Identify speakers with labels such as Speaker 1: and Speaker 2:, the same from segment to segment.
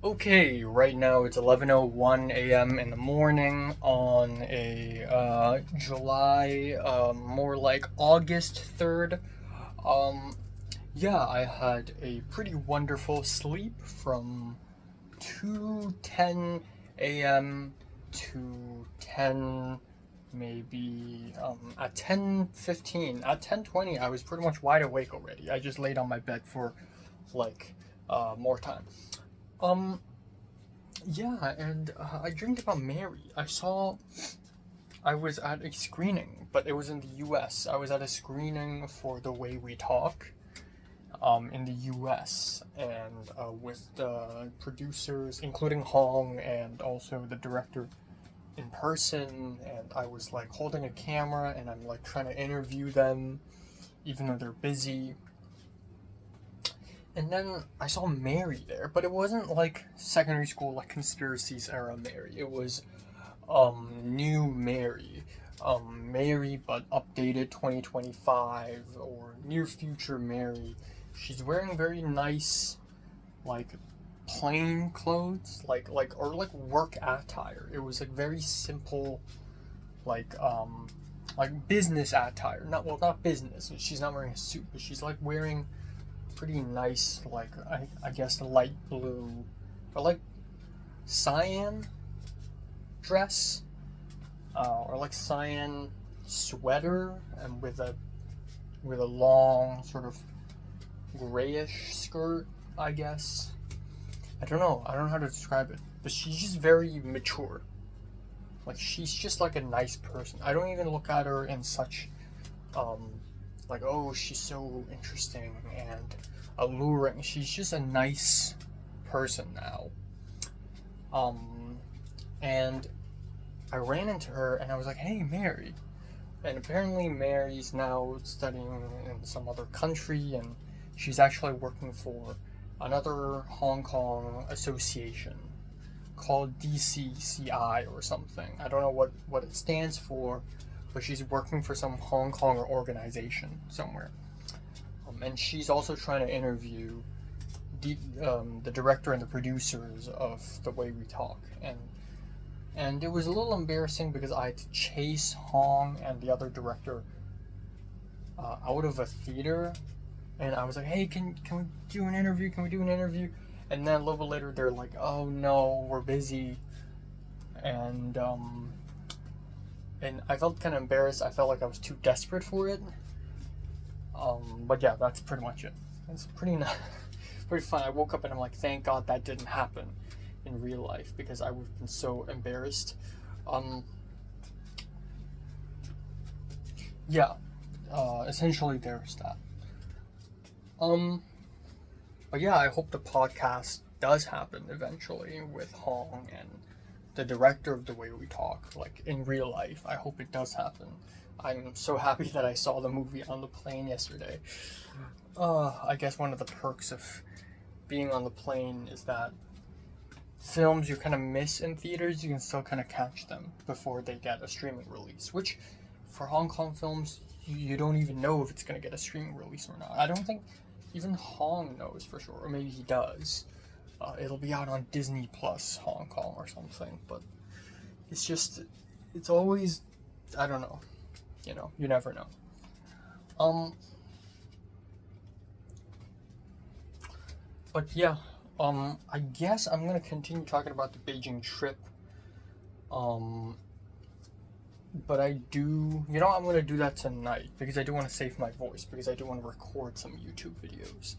Speaker 1: Okay, right now it's 11:01 a.m. in the morning on a July, more like August 3rd. Um, yeah, I had a pretty wonderful sleep from 2:10 a.m. to 10, maybe at 10:15. At 10:20, I was pretty much wide awake already. I just laid on my bed for like more time. Um, yeah, and I dreamed about Mary. I was at a screening, but it was in the US. I was at a screening for The Way We Talk in the US, and with the producers, including Hong, and also the director in person. And I was like holding a camera and I'm like trying to interview them, even though they're busy. And then I saw Mary there, but it wasn't like secondary school, like conspiracies era Mary. It was new Mary, Mary but updated 2025 or near future Mary. She's wearing very nice, like plain clothes, like work attire. It was like very simple, like like business attire. Not business. She's not wearing a suit, but she's like wearing pretty nice, like I guess light blue or like cyan dress, or like cyan sweater, and with a long sort of grayish skirt, I guess. I don't know how to describe it, but she's just very mature. Like she's just like a nice person. I don't even look at her in such um like, oh, she's so interesting and alluring. She's just a nice person now. Um and I ran into her and I was like, "Hey, Mary." And apparently Mary's now studying in some other country, and she's actually working for another Hong Kong association called DCCI or something. I don't know what it stands for, but she's working for some Hong Kong organization somewhere. And she's also trying to interview the director and the producers of The Way We Talk. And it was a little embarrassing because I had to chase Hong and the other director out of a theater, and I was like, "Hey, can we do an interview? Can we do an interview?" And then a little bit later, they're like, "Oh no, we're busy," and and I felt kind of embarrassed. I felt like I was too desperate for it. But yeah, that's pretty much it. It's pretty pretty fun. I woke up and I'm like, "Thank God that didn't happen in real life because I would have been so embarrassed." Um, yeah, essentially there's that. Um, but yeah, I hope the podcast does happen eventually with Hong and the director of The Way We Talk, like in real life. I hope it does happen. I'm so happy that I saw the movie on the plane yesterday. I guess one of the perks of being on the plane is that films you kind of miss in theaters, you can still kind of catch them before they get a streaming release, which for Hong Kong films, you don't even know if it's going to get a streaming release or not. I don't think even Hong knows for sure, or maybe he does. It'll be out on Disney Plus Hong Kong or something, but it's just, it's always, I don't know, you never know. Um, but yeah, I guess I'm gonna continue talking about the Beijing trip. Um, but I'm gonna do that tonight because I do want to save my voice because I do want to record some YouTube videos.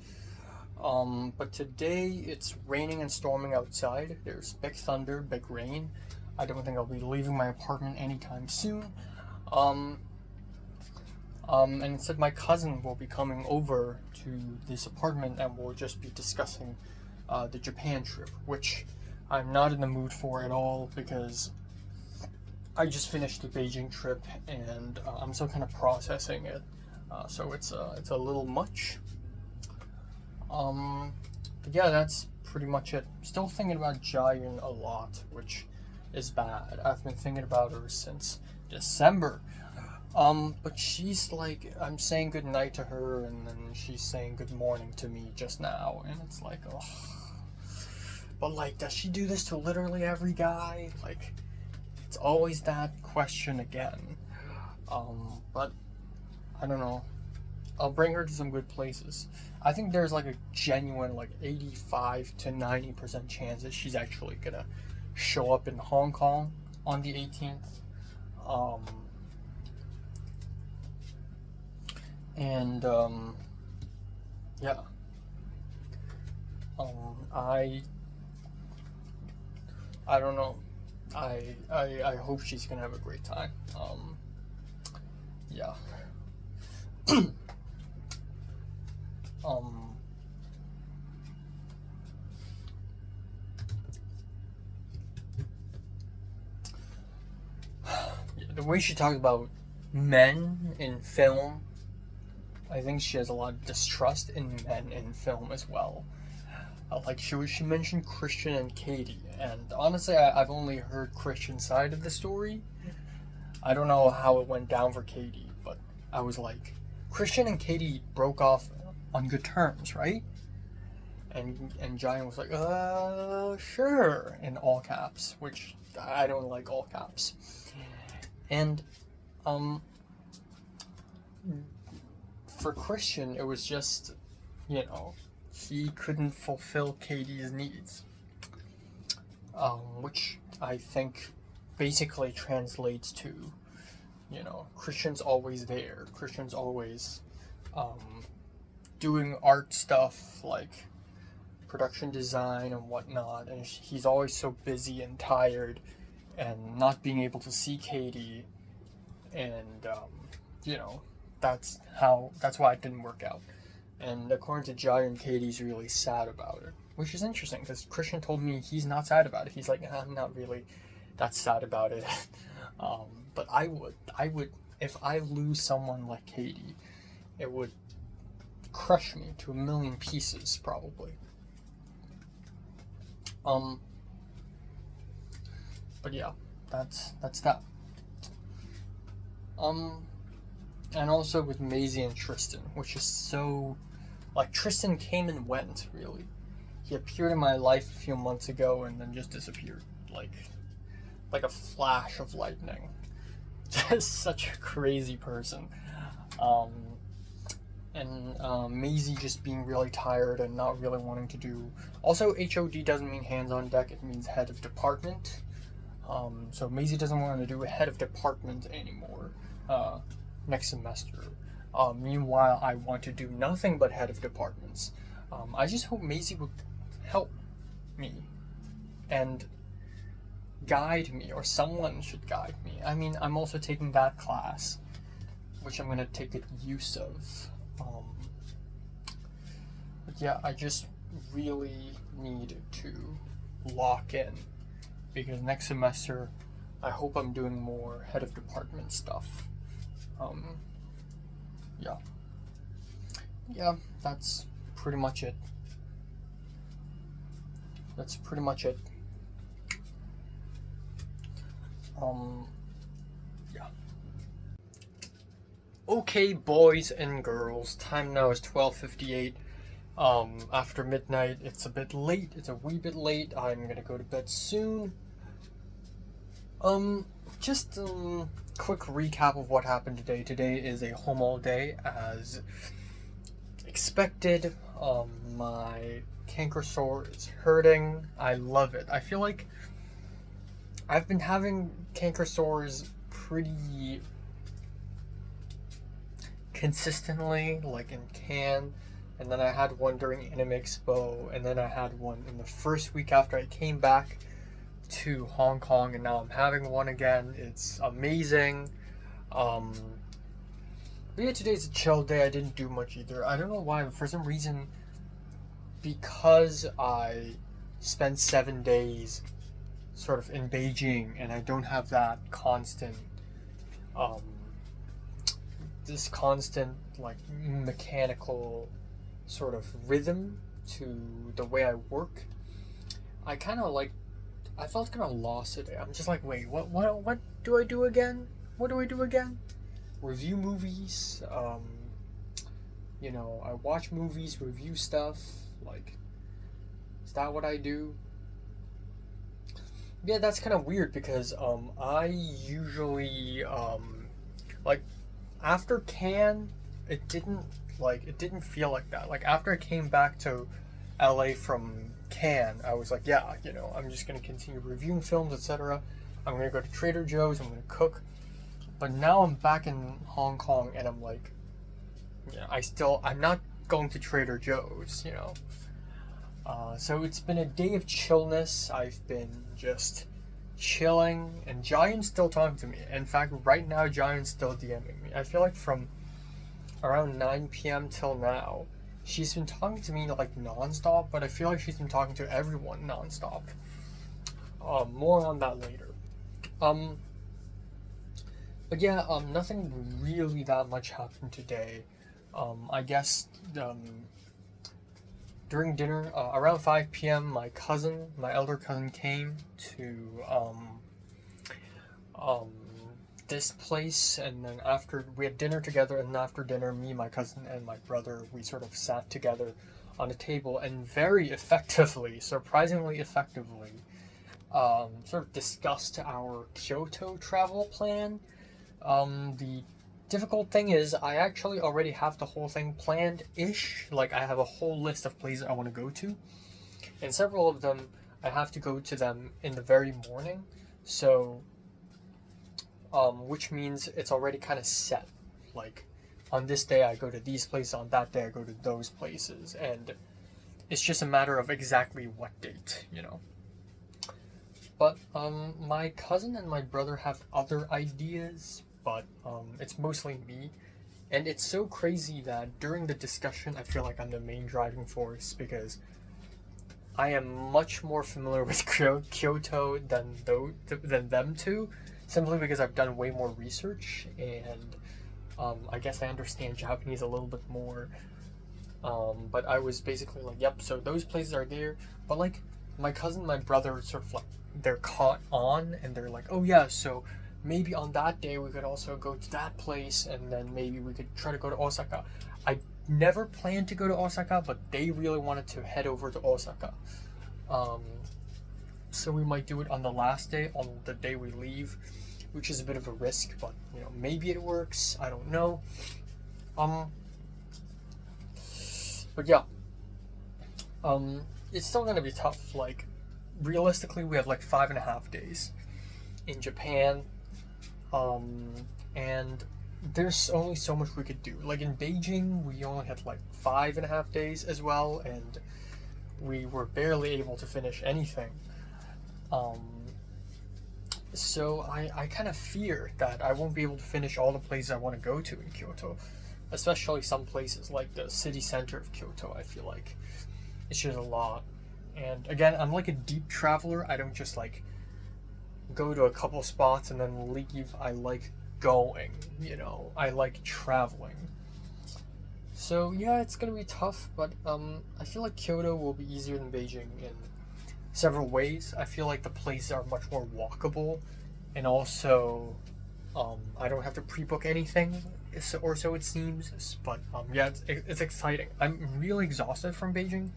Speaker 1: But today it's raining and storming outside. There's big thunder, big rain. I don't think I'll be leaving my apartment anytime soon. Um, and instead, my cousin will be coming over to this apartment and we'll just be discussing the Japan trip, which I'm not in the mood for at all because I just finished the Beijing trip and I'm still kind of processing it. So it's a little much. But yeah, that's pretty much it. Still thinking about Jiayun a lot, which is bad. I've been thinking about her since December. But she's like, I'm saying good night to her, and then she's saying good morning to me just now, and it's like, oh, But like, does she do this to literally every guy? Like, it's always that question again. But I don't know. I'll bring her to some good places. I think there's like a genuine like 85 to 90% chance that she's actually gonna show up in Hong Kong on the 18th. Yeah. I don't know. I hope she's gonna have a great time. Yeah. um the way she talks about men in film, I think she has a lot of distrust in men in film as well. Like she mentioned Christian and Katie, and honestly, I've only heard Christian's side of the story. I don't know how it went down for Katie, but I was like, Christian and Katie broke off on good terms, right? And Giant was like, sure, in all caps, which I don't like all caps. And for Christian, it was just, he couldn't fulfill Katie's needs, which I think basically translates to, Christian's always there. Christian's always doing art stuff like production design and whatnot, and he's always so busy and tired and not being able to see Katie, and that's why it didn't work out. And according to Giant, Katie's really sad about it, which is interesting because Christian told me he's not sad about it. He's like, I'm not really that sad about it. But I would, if I lose someone like Katie, it would crush me to a million pieces, probably. But yeah, that's that. And also with Maisie and Tristan, which is so, like, Tristan came and went, really. He appeared in my life a few months ago and then just disappeared, like a flash of lightning. Just such a crazy person. Maisie just being really tired and not really wanting to do. Also, HOD doesn't mean hands on deck; it means head of department. So Maisie doesn't want to do a head of department anymore next semester. Meanwhile, I want to do nothing but head of departments. I just hope Maisie would help me and guide me, or someone should guide me. I mean, I'm also taking that class, which I'm going to take good use of. But yeah, I just really need to lock in, because next semester I hope I'm doing more head of department stuff. Yeah, that's pretty much it. Yeah. Okay, boys and girls, time now is 12:58. After midnight, it's a bit late. It's a wee bit late. I'm gonna go to bed soon. Just a quick recap of what happened today. Today is a home all day, as expected. My canker sore is hurting. I love it. I feel like I've been having canker sores pretty consistently, like in Cannes, and then I had one during Anime Expo, and then I had one in the first week after I came back to Hong Kong, and now I'm having one again. It's amazing. But yeah, today's a chill day. I didn't do much either. I don't know why, but for some reason, because I spent 7 days sort of in Beijing, and I don't have that constant like mechanical sort of rhythm to the way I work, I felt kind of lost today. I'm just like, wait, what do I do again? What do I do again? Review movies. I watch movies, review stuff. Like, is that what I do? Yeah, that's kind of weird because I usually like after Cannes, it didn't it didn't feel like that. Like after I came back to LA from Cannes, I was like, yeah, I'm just gonna continue reviewing films, etc. I'm gonna go to Trader Joe's. I'm gonna cook. But now I'm back in Hong Kong, and I'm like, yeah, I'm not going to Trader Joe's. So it's been a day of chillness. I've been just chilling, and Giant's still talking to me. In fact, right now, Giant's still DMing me. I feel like from around 9 p.m. till now, she's been talking to me like nonstop, but I feel like she's been talking to everyone nonstop. More on that later. Um, but yeah, nothing really that much happened today. I guess during dinner, around 5 p.m., my elder cousin, came to um, this place, and then after we had dinner together, and after dinner, me, my cousin, and my brother, we sort of sat together on a table and very effectively, surprisingly effectively, sort of discussed our Kyoto travel plan. The difficult thing is I actually already have the whole thing planned ish. Like I have a whole list of places I want to go to, and several of them I have to go to them in the very morning. So, which means it's already kind of set. Like on this day I go to these places, on that day I go to those places, and it's just a matter of exactly what date. But my cousin and my brother have other ideas, but it's mostly me. And it's so crazy that during the discussion, I feel like I'm the main driving force because I am much more familiar with Kyoto than them two, simply because I've done way more research and I guess I understand Japanese a little bit more. But I was basically like, yep, so those places are there. But like my cousin, my brother, sort of like they're caught on and they're like, oh yeah, so maybe on that day we could also go to that place and then maybe we could try to go to Osaka. I never planned to go to Osaka, but they really wanted to head over to Osaka. Um, so we might do it on the last day, on the day we leave, which is a bit of a risk, but maybe it works. I don't know. Um, but yeah, it's still gonna be tough. Like, realistically, we have like 5.5 days in Japan, um, and there's only so much we could do. Like in Beijing, we only had like 5.5 days as well, and we were barely able to finish anything. Um, so I kind of fear that I won't be able to finish all the places I want to go to in Kyoto, especially some places like the city center of Kyoto. I feel like it's just a lot. And again, I'm like a deep traveler. I don't just like go to a couple spots and then leave. I like going. I like traveling. So yeah, it's gonna be tough, but I feel like Kyoto will be easier than Beijing in several ways. I feel like the places are much more walkable, and also I don't have to pre-book anything, or so it seems. But yeah, it's exciting. I'm really exhausted from Beijing,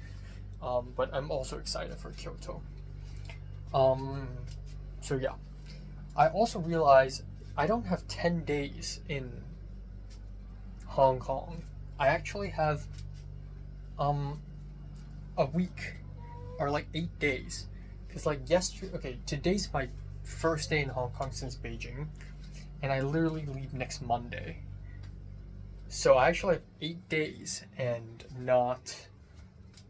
Speaker 1: but I'm also excited for Kyoto. Um, so yeah, I also realize I don't have 10 days in Hong Kong. I actually have um a week or like 8 days. Cause like yesterday, okay, today's my first day in Hong Kong since Beijing, and I literally leave next Monday. So I actually have 8 days and not,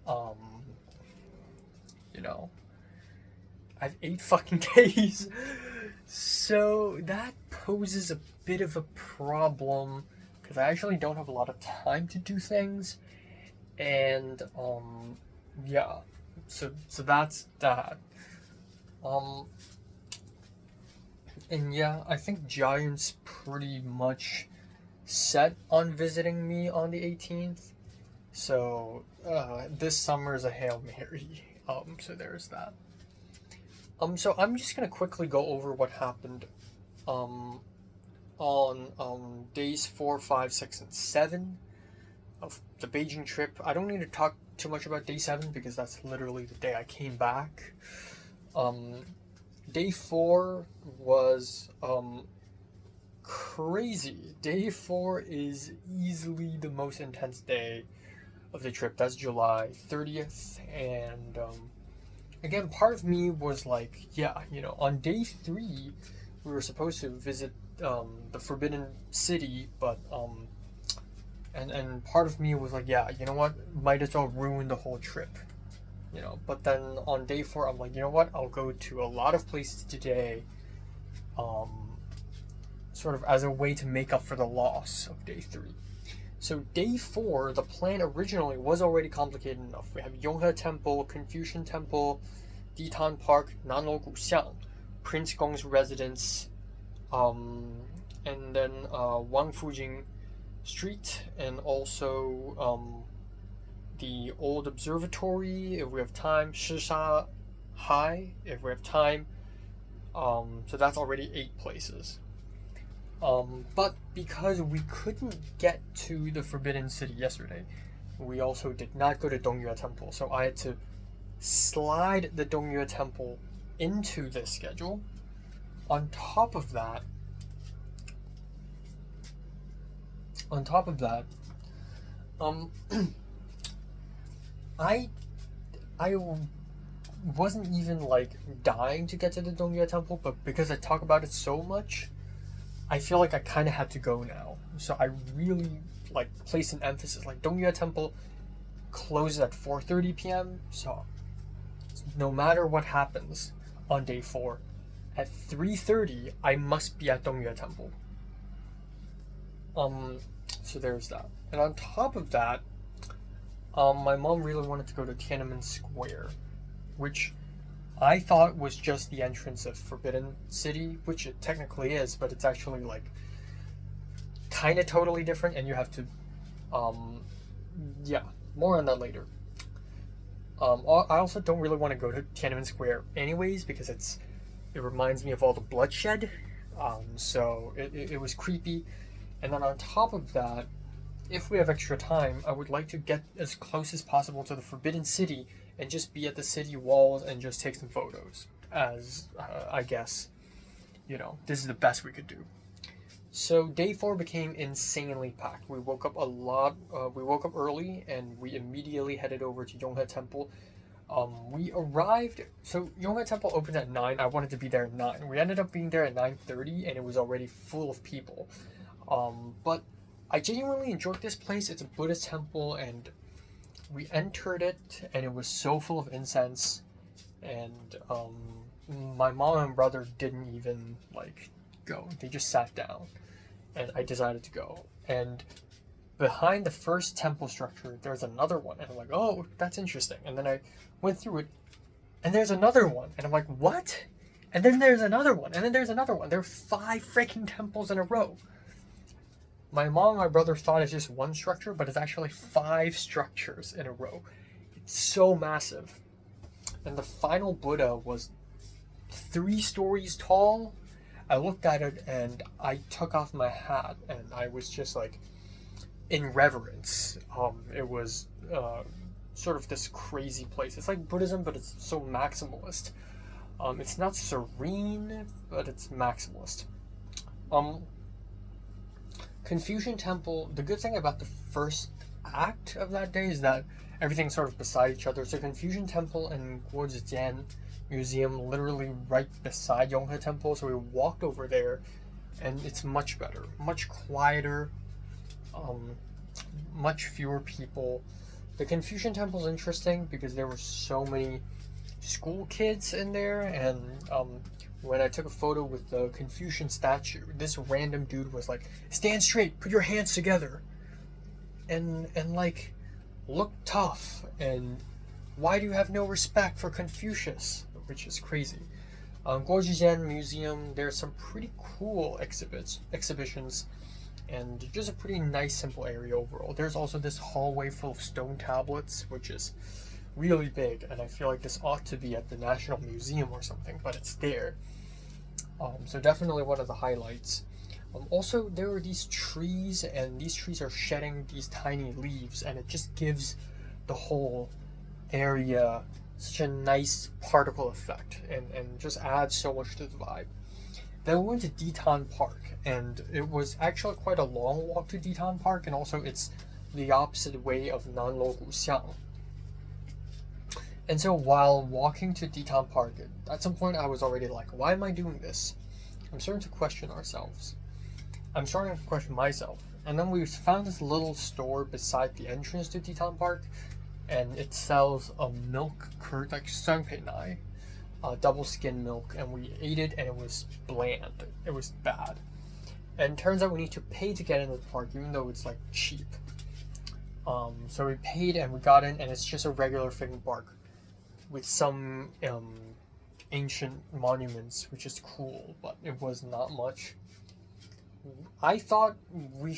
Speaker 1: um, you know, I have 8 fucking days. So that poses a bit of a problem because I actually don't have a lot of time to do things, and yeah, so that's that. Um, and yeah, I think Giant's pretty much set on visiting me on the 18th. So this summer is a Hail Mary. So there's that. So I'm just gonna quickly go over what happened um, on days 4, 5, 6, and 7 of the Beijing trip. I don't need to talk too much about day 7 because that's literally the day I came back. Um, Day 4 was crazy. Day 4 is easily the most intense day of the trip. That's July 30th, and again, part of me was like, yeah, on day 3 we were supposed to visit the Forbidden City, but and part of me was like, yeah, you know what, might as well ruin the whole trip. But then on day 4 I'm like, you know what, I'll go to a lot of places today, sort of as a way to make up for the loss of day 3. So day 4, the plan originally was already complicated enough. We have Yonghe Temple, Confucian Temple, Ditan Park, Nanlo Guxiang, Prince Gong's residence, and then Wang Fujing Street, and also the old observatory if we have time, Shisha High if we have time. So that's already 8 places. But because we couldn't get to the Forbidden City yesterday, we also did not go to Dongyue Temple. So I had to slide the Dongyue Temple into this schedule. On top of that, I wasn't even like dying to get to the Dongyue Temple, but because I talk about it so much, I feel like I kind of had to go now. So I really like place an emphasis. Like Dongyue Temple closes at 4:30 p.m. So no matter what happens on day 4, at 3:30 I must be at Dongyue Temple. So there's that. And on top of that, my mom really wanted to go to Tiananmen Square, which I thought was just the entrance of Forbidden City, which it technically is, but it's actually like kind of totally different, and you have to, yeah, more on that later. I also don't really want to go to Tiananmen Square anyways, because it reminds me of all the bloodshed, so it was creepy. And then on top of that, if we have extra time, I would like to get as close as possible to the Forbidden City and just be at the city walls and just take some photos, as I guess, this is the best we could do. So day 4 became insanely packed. We woke up early, and we immediately headed over to Yonghe Temple. We arrived, so Yonghe Temple opened at 9. I wanted to be there at 9. We ended up being there at 9:30, and it was already full of people. But I genuinely enjoyed this place. It's a Buddhist temple, and we entered it, and it was so full of incense, and my mom and brother didn't even go. They just sat down, and I decided to go. And behind the first temple structure, there's another one, and I'm like, oh, that's interesting. And then I went through it, and there's another one, and I'm like, what? And then there's another one, and then there's another one. There are 5 freaking temples in a row. My mom and my brother thought it's just one structure, but it's actually 5 structures in a row. It's so massive. And the final Buddha was 3 stories tall. I looked at it and I took off my hat, and I was just in reverence. It was sort of this crazy place. It's like Buddhism, but it's so maximalist. It's not serene, but it's maximalist. Confucian Temple, the good thing about the first act of that day is that everything's sort of beside each other. So Confucian Temple and Guozhijian Museum literally right beside Yonghe Temple. So we walked over there, and it's much better, much quieter, much fewer people. The Confucian Temple is interesting because there were so many school kids in there, and when I took a photo with the Confucian statue, this random dude was like, stand straight, put your hands together, and look tough, and why do you have no respect for Confucius? Which is crazy. Guozhijian Museum, there's some pretty cool exhibitions, and just a pretty nice, simple area overall. There's also this hallway full of stone tablets, which is really big, and I feel like this ought to be at the National Museum or something, but it's there. So definitely one of the highlights. Also, there are these trees, and these trees are shedding these tiny leaves, and it just gives the whole area such a nice particle effect and just adds so much to the vibe. Then we went to Ditan Park, and it was actually quite a long walk to Ditan Park, and also it's the opposite way of Nanluo Guxiang. And so while walking to Ditan Park, at some point I was already like, why am I doing this? I'm starting to question ourselves. I'm starting to question myself. And then we found this little store beside the entrance to Ditan Park, and it sells a milk curd, like sangpei double skim milk, and we ate it and it was bland. It was bad. And it turns out we need to pay to get into the park, even though it's like cheap. So we paid and we got in, and it's just a regular theme park with some ancient monuments, which is cool, but it was not much. I thought we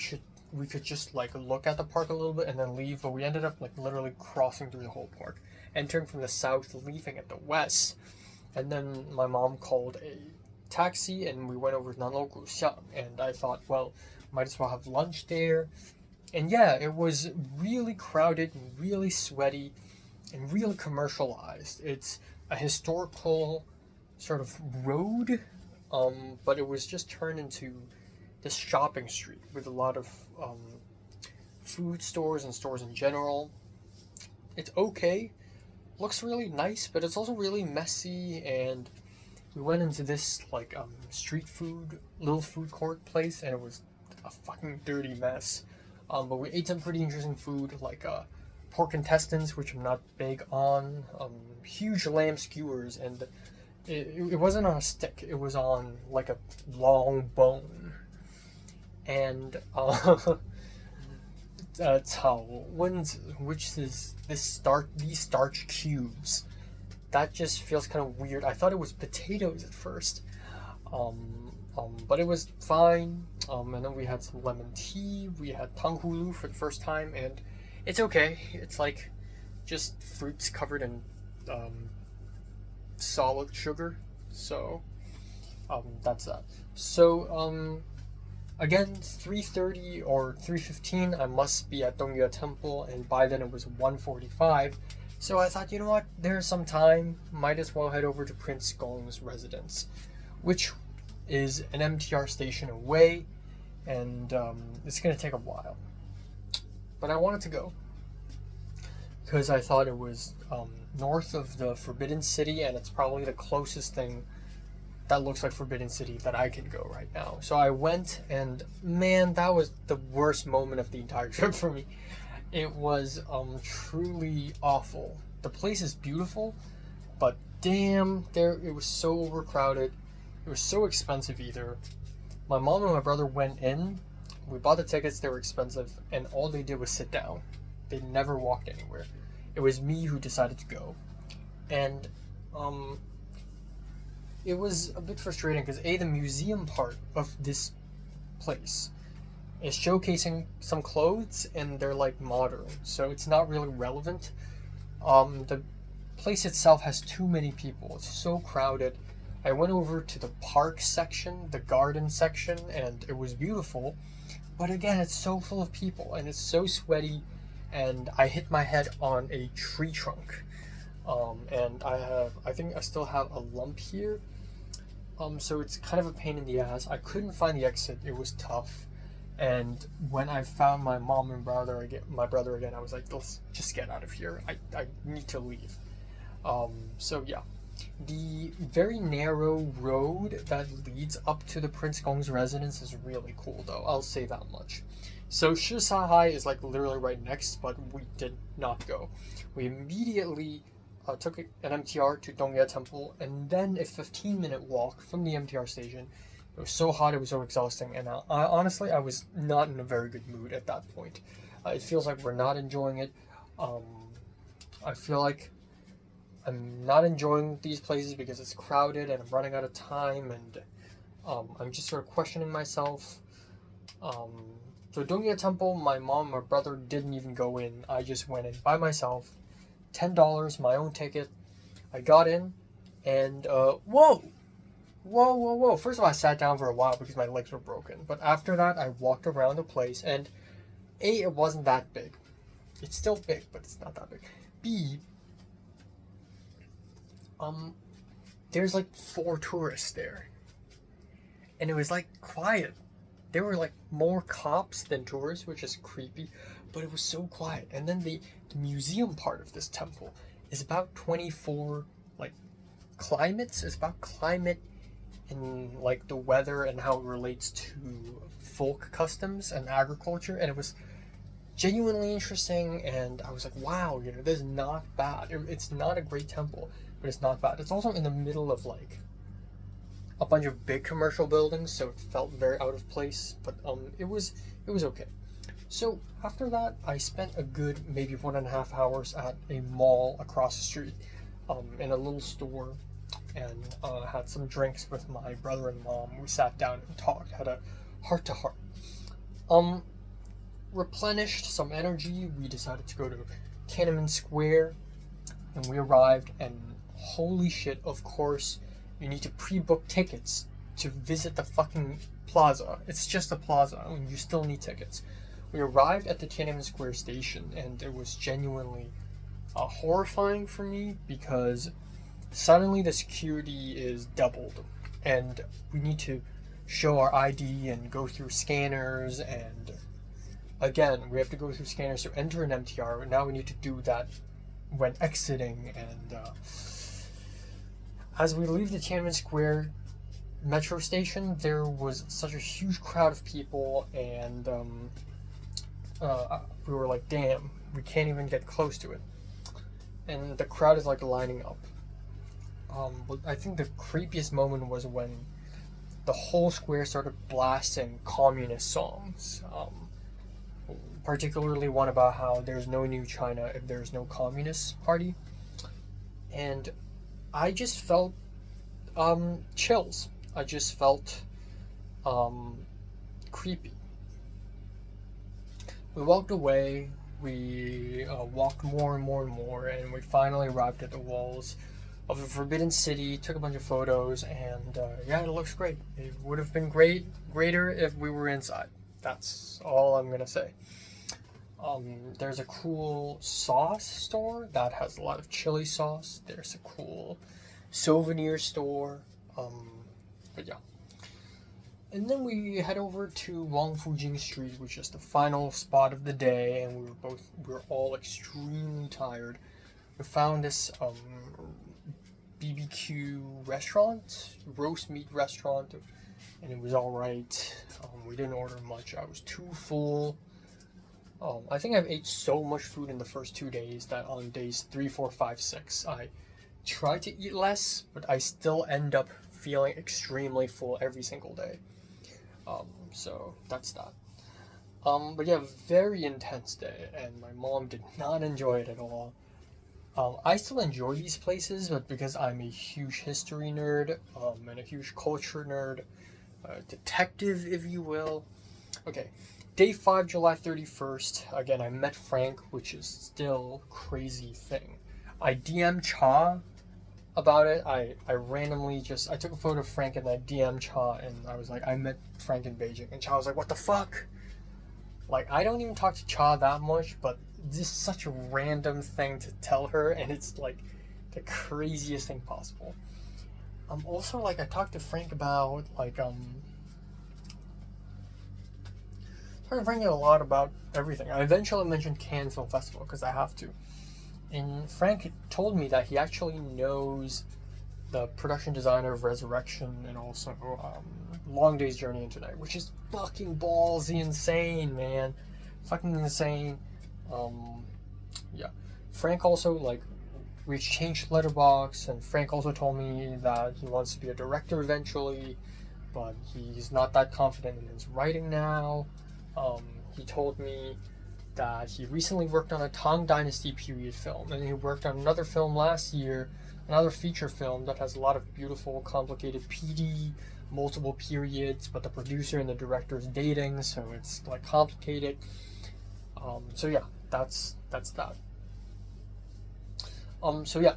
Speaker 1: could just like look at the park a little bit and then leave, but we ended up like literally crossing through the whole park, entering from the south, leaving at the west. And then my mom called a taxi and we went over to Nanluo Guxiang, and I thought, well, might as well have lunch there. And yeah, it was really crowded and really sweaty and really commercialized. It's a historical sort of road, but it was just turned into this shopping street with a lot of food stores and stores in general. It's okay, looks really nice, but it's also really messy. And we went into this like street food, little food court place, and it was a fucking dirty mess. But we ate some pretty interesting food, like pork intestines, which I'm not big on, huge lamb skewers, and it wasn't on a stick, it was on like a long bone. And which is these starch cubes. That just feels kind of weird. I thought it was potatoes at first. But it was fine. And then we had some lemon tea. We had tanghulu for the first time, and it's okay. It's like just fruits covered in solid sugar. So that's that. So again, 3:30 or 3:15, I must be at Dongyue Temple, and by then it was 1:45. So I thought, you know what? There's some time. Might as well head over to Prince Gong's residence, which is an MTR station away, and it's gonna take a while. But I wanted to go because I thought it was north of the Forbidden City, and it's probably the closest thing that looks like Forbidden City that I can go right now. So I went, and man, that was the worst moment of the entire trip for me. It was truly awful. The place is beautiful, but damn, it was so overcrowded. It was so expensive either. My mom and my brother went in. We bought the tickets, they were expensive, and all they did was sit down. They never walked anywhere. It was me who decided to go. And it was a bit frustrating because the museum part of this place is showcasing some clothes, and they're like modern, so it's not really relevant. The place itself has too many people. It's so crowded. I went over to the park section, the garden section, and it was beautiful. But again, it's so full of people, and it's so sweaty, and I hit my head on a tree trunk. And I think I still have a lump here. So it's kind of a pain in the ass. I couldn't find the exit. It was tough. And when I found my mom and my brother again, I was like, let's just get out of here. I need to leave. So yeah. The very narrow road that leads up to the Prince Gong's residence is really cool, though. I'll say that much. So Shisahai is like literally right next, but we did not go. We immediately took an MTR to Dongyue Temple, and then a 15-minute walk from the MTR station. It was so hot, it was so exhausting, and honestly, I was not in a very good mood at that point. It feels like we're not enjoying it. I feel like I'm not enjoying these places because it's crowded and I'm running out of time, and I'm just sort of questioning myself. So Dongyue Temple, my mom and my brother didn't even go in. I just went in by myself. $10, my own ticket. I got in, and whoa! First of all, I sat down for a while because my legs were broken. But after that, I walked around the place, and A, it wasn't that big. It's still big, but it's not that big. B, um, there's like 4 tourists there, and it was like quiet. There were like more cops than tourists, which is creepy, but it was so quiet. And then the museum part of this temple is about 24 like climates. It's about climate and like the weather and how it relates to folk customs and agriculture, and it was genuinely interesting. And I was like, wow, this is not bad. It's not a great temple, but it's not bad. It's also in the middle of like a bunch of big commercial buildings, so it felt very out of place, but it was okay. So after that, I spent a good maybe 1.5 hours at a mall across the street, in a little store, and had some drinks with my brother and mom. We sat down and talked, had a heart to heart. Replenished some energy. We decided to go to Tiananmen Square, and we arrived, and holy shit, of course, you need to pre-book tickets to visit the fucking plaza. It's just a plaza, and you still need tickets. We arrived at the Tiananmen Square station, and it was genuinely horrifying for me, because suddenly the security is doubled, and we need to show our ID and go through scanners, and again, we have to go through scanners to enter an MTR, and now we need to do that when exiting, and as we leave the Tiananmen Square metro station, there was such a huge crowd of people, and we were like, damn, we can't even get close to it. And the crowd is like lining up. But I think the creepiest moment was when the whole square started blasting communist songs. Particularly one about how there's no new China if there's no communist party. And I just felt chills. I just felt creepy. We walked away, we walked more and more and more, and we finally arrived at the walls of the Forbidden City, took a bunch of photos, and yeah, it looks great. It would have been greater if we were inside. That's all I'm gonna say. There's a cool sauce store that has a lot of chili sauce. There's a cool souvenir store. But yeah. And then we head over to Wangfujing Street, which is the final spot of the day, and we were all extremely tired. We found this BBQ restaurant, roast meat restaurant, and it was alright. We didn't order much. I was too full. I think I've ate so much food in the first 2 days that on days 3, 4, 5, 6, I try to eat less, but I still end up feeling extremely full every single day. So that's that. But yeah, very intense day, and my mom did not enjoy it at all. I still enjoy these places, but because I'm a huge history nerd, and a huge culture nerd, detective, if you will. Okay, day 5, July 31st. Again, I met Frank, which is still a crazy thing. I DM'd Cha about it. I randomly I took a photo of Frank and I DM'd Cha, and I was like, I met Frank in Beijing. And Cha was like, what the fuck? Like, I don't even talk to Cha that much, but this is such a random thing to tell her, and it's like the craziest thing possible. Also, like, I talked to Frank about, like, talking to Frank a lot about everything. I eventually mentioned Cannes Film Festival, because I have to. And Frank told me that he actually knows the production designer of Resurrection and also Long Day's Journey into Night, which is fucking ballsy insane, man. Fucking insane. Yeah. Frank also, like, we exchanged letterbox, and Frank also told me that he wants to be a director eventually, but he's not that confident in his writing now. He told me that he recently worked on a Tang Dynasty period film, and he worked on another film last year, another feature film that has a lot of beautiful, complicated PD, multiple periods, but the producer and the director is dating, so it's like complicated. So yeah, that's that. So yeah,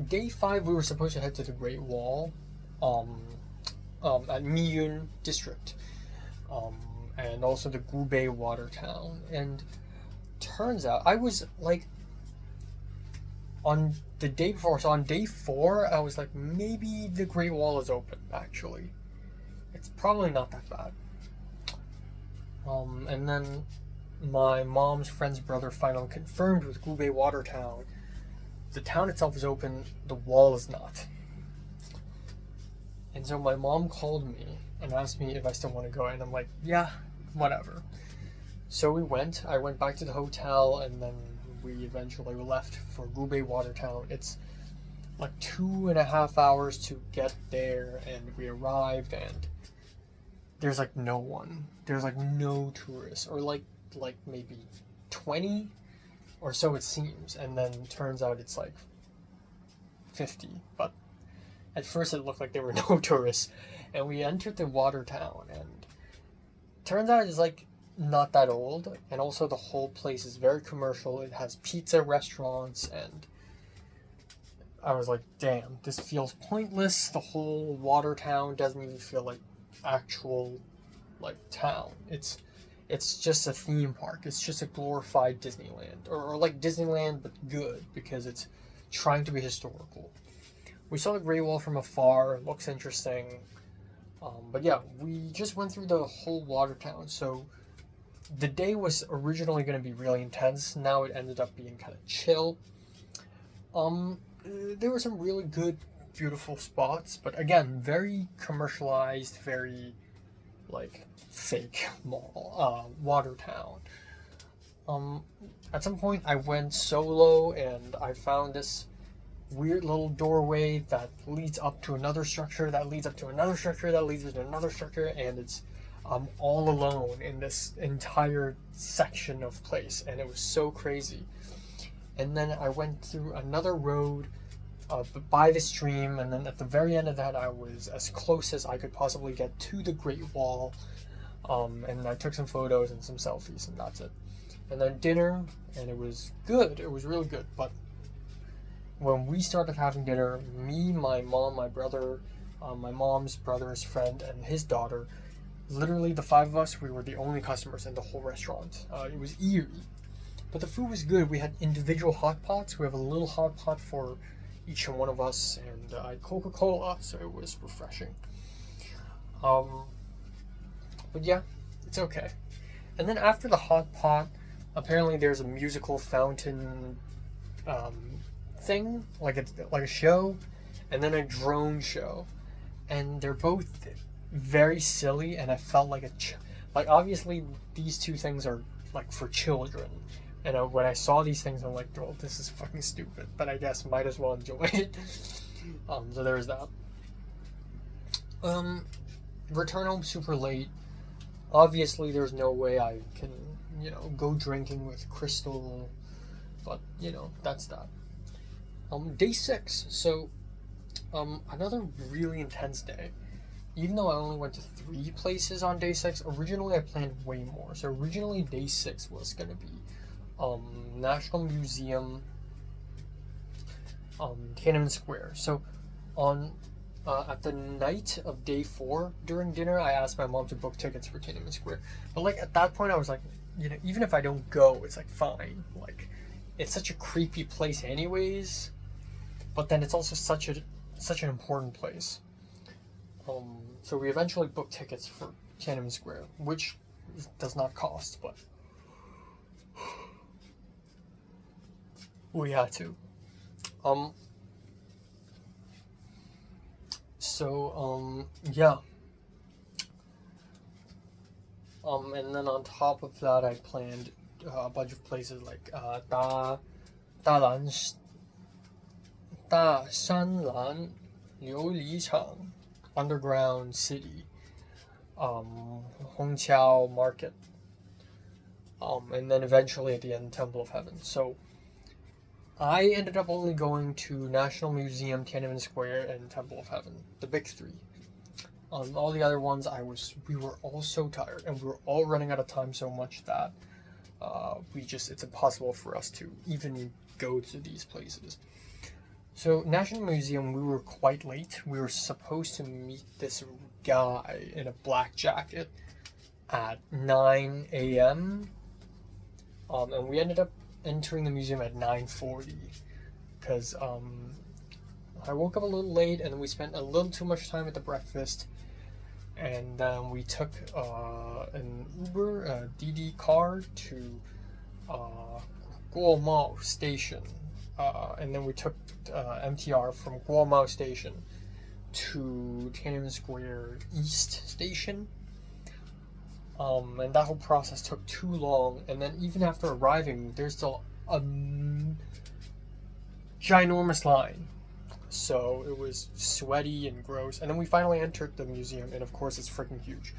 Speaker 1: day 5 we were supposed to head to the Great Wall, at Miyun District, and also the Gubei Water Town. And turns out I was like, on the day before, so on day 4, I was like, maybe the Great Wall is open, actually. It's probably not that bad. And then my mom's friend's brother finally confirmed with Gubei Water Town. The town itself is open, the wall is not. And so my mom called me and asked me if I still want to go, and I'm like, yeah, whatever. So we went. I went back to the hotel, and then we eventually left for Gubei Water Town. It's like 2.5 hours to get there, and we arrived, and there's like no one. There's like no tourists, or like maybe 20 or so it seems, and then turns out it's like 50. But at first it looked like there were no tourists, and we entered the water town, and turns out it's like not that old, and also the whole place is very commercial. It has pizza restaurants, and I was like, damn, this feels pointless. The whole water town doesn't even feel like actual like town. It's just a theme park. It's just a glorified Disneyland, or like Disneyland but good, because it's trying to be historical. We saw the Great Wall from afar. It looks interesting. But yeah, we just went through the whole water town. So the day was originally going to be really intense. Now it ended up being kind of chill. There were some really good, beautiful spots, but again, very commercialized, very like fake mall, water town. At some point I went solo, and I found this weird little doorway that leads up to another structure, that leads up to another structure, that leads to another structure, and it's all alone in this entire section of place, and it was so crazy. And then I went through another road by the stream, and then at the very end of that, I was as close as I could possibly get to the Great Wall, and I took some photos and some selfies, and that's it. And then dinner, and it was good. It was really good. But when we started having dinner, me, my mom, my brother, my mom's brother's friend, and his daughter, literally the 5 of us, we were the only customers in the whole restaurant. It was eerie. But the food was good. We had individual hot pots. We have a little hot pot for each one of us, and I had Coca-Cola, so it was refreshing. But yeah, it's okay. And then after the hot pot, apparently there's a musical fountain thing, like a show, and then a drone show, and they're both very silly, and I felt like like obviously these two things are like for children. And when I saw these things, I'm like, well, this is fucking stupid. But I guess might as well enjoy it. So there's that. Return home super late. Obviously, there's no way I can, go drinking with Crystal. But, that's that. Day 6. So, another really intense day. Even though I only went to 3 places on day 6, originally I planned way more. So originally day 6 was going to be National Museum, Tiananmen Square. So on at the night of day 4 during dinner, I asked my mom to book tickets for Tiananmen Square. But like at that point I was like, even if I don't go, it's like fine. Like it's such a creepy place anyways, but then it's also such an important place. So we eventually booked tickets for Tiananmen Square, which does not cost, but we had to. Yeah. And then on top of that, I planned a bunch of places like Dashanlan Liulichang Underground City, Hongqiao Market, and then eventually at the end, Temple of Heaven. So I ended up only going to National Museum, Tiananmen Square, and Temple of Heaven, the big 3. All the other ones, we were all so tired, and we were all running out of time so much that it's impossible for us to even go to these places. So National Museum, we were quite late. We were supposed to meet this guy in a black jacket at 9 a.m. And we ended up entering the museum at 9:40. because I woke up a little late and we spent a little too much time at the breakfast, and we took an Uber, a DD car to Guomao Station, and then we took MTR from Guomao Station to Tiananmen Square East Station. And that whole process took too long, and then even after arriving, there's still a ginormous line. So it was sweaty and gross, and then we finally entered the museum, and of course it's freaking huge.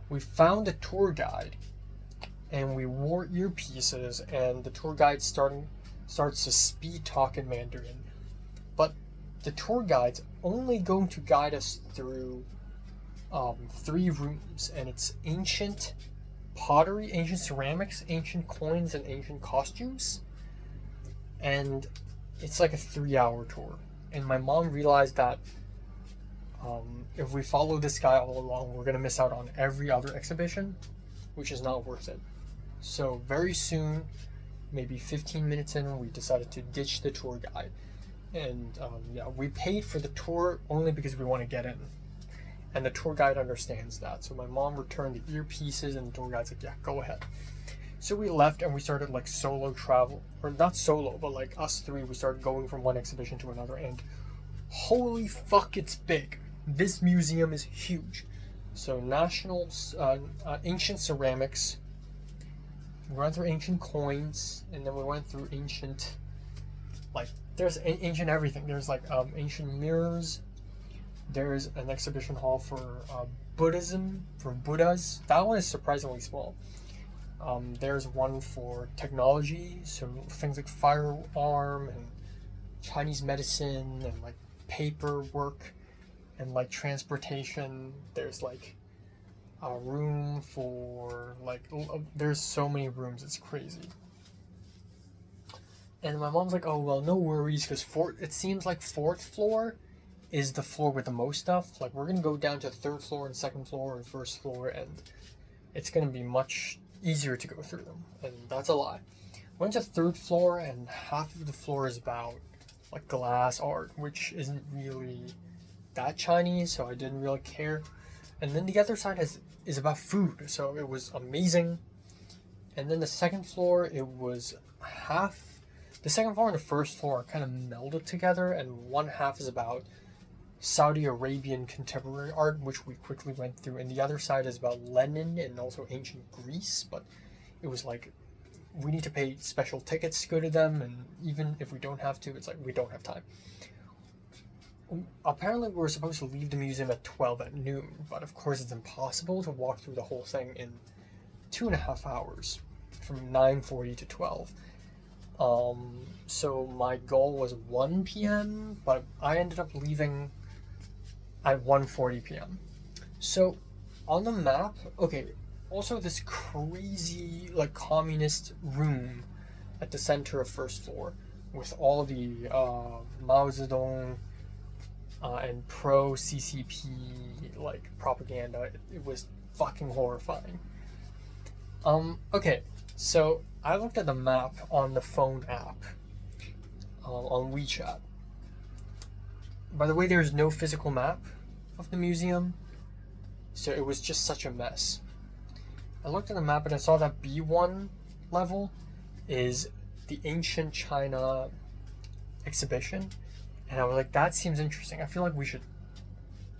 Speaker 1: We found a tour guide, and we wore earpieces, and the tour guide starts to speed talk in Mandarin. But the tour guide's only going to guide us through 3 rooms, and it's ancient pottery, ancient ceramics, ancient coins, and ancient costumes. And it's like a 3-hour tour. And my mom realized that if we follow this guy all along, we're going to miss out on every other exhibition, which is not worth it. So very soon, maybe 15 minutes in, we decided to ditch the tour guide. And we paid for the tour only because we want to get in. And the tour guide understands that. So my mom returned the earpieces, and the tour guide's like, yeah, go ahead. So we left, and we started like solo travel, or not solo, but like us 3, we started going from one exhibition to another, and holy fuck, it's big. This museum is huge. So ancient ceramics, we went through ancient coins, and then we went through ancient, like, there's ancient everything. There's like ancient mirrors. There's an exhibition hall for Buddhism, for Buddhas. That one is surprisingly small. There's one for technology, so things like firearm and Chinese medicine and like paperwork and like transportation. There's like a room for like, there's so many rooms, it's crazy. And my mom's like, oh well, no worries, because it seems like 4th floor is the floor with the most stuff. Like, we're gonna go down to 3rd floor and 2nd floor and 1st floor, and it's gonna be much easier to go through them. And that's a lie. Went to 3rd floor, and half of the floor is about like glass art, which isn't really that Chinese, so I didn't really care. And then the other side is about food, so it was amazing. And then the 2nd floor, it was half. The 2nd floor and the 1st floor are kind of melded together, and one half is about Saudi Arabian contemporary art, which we quickly went through, and the other side is about Lenin and also ancient Greece, but it was like, we need to pay special tickets to go to them, and even if we don't have to, it's like, we don't have time. Apparently we were supposed to leave the museum at 12 at noon, but of course it's impossible to walk through the whole thing in 2.5 hours, from 9:40 to 12. So my goal was 1 p.m., but I ended up leaving at 1:40 p.m. So on the map, okay, also this crazy like communist room at the center of 1st floor with all the Mao Zedong and pro CCP like propaganda. It was fucking horrifying. Okay, so I looked at the map on the phone app on WeChat. By the way, there's no physical map of the museum, so it was just such a mess. I looked at the map and I saw that B1 level is the ancient China exhibition, and I was like, that seems interesting. I feel like we should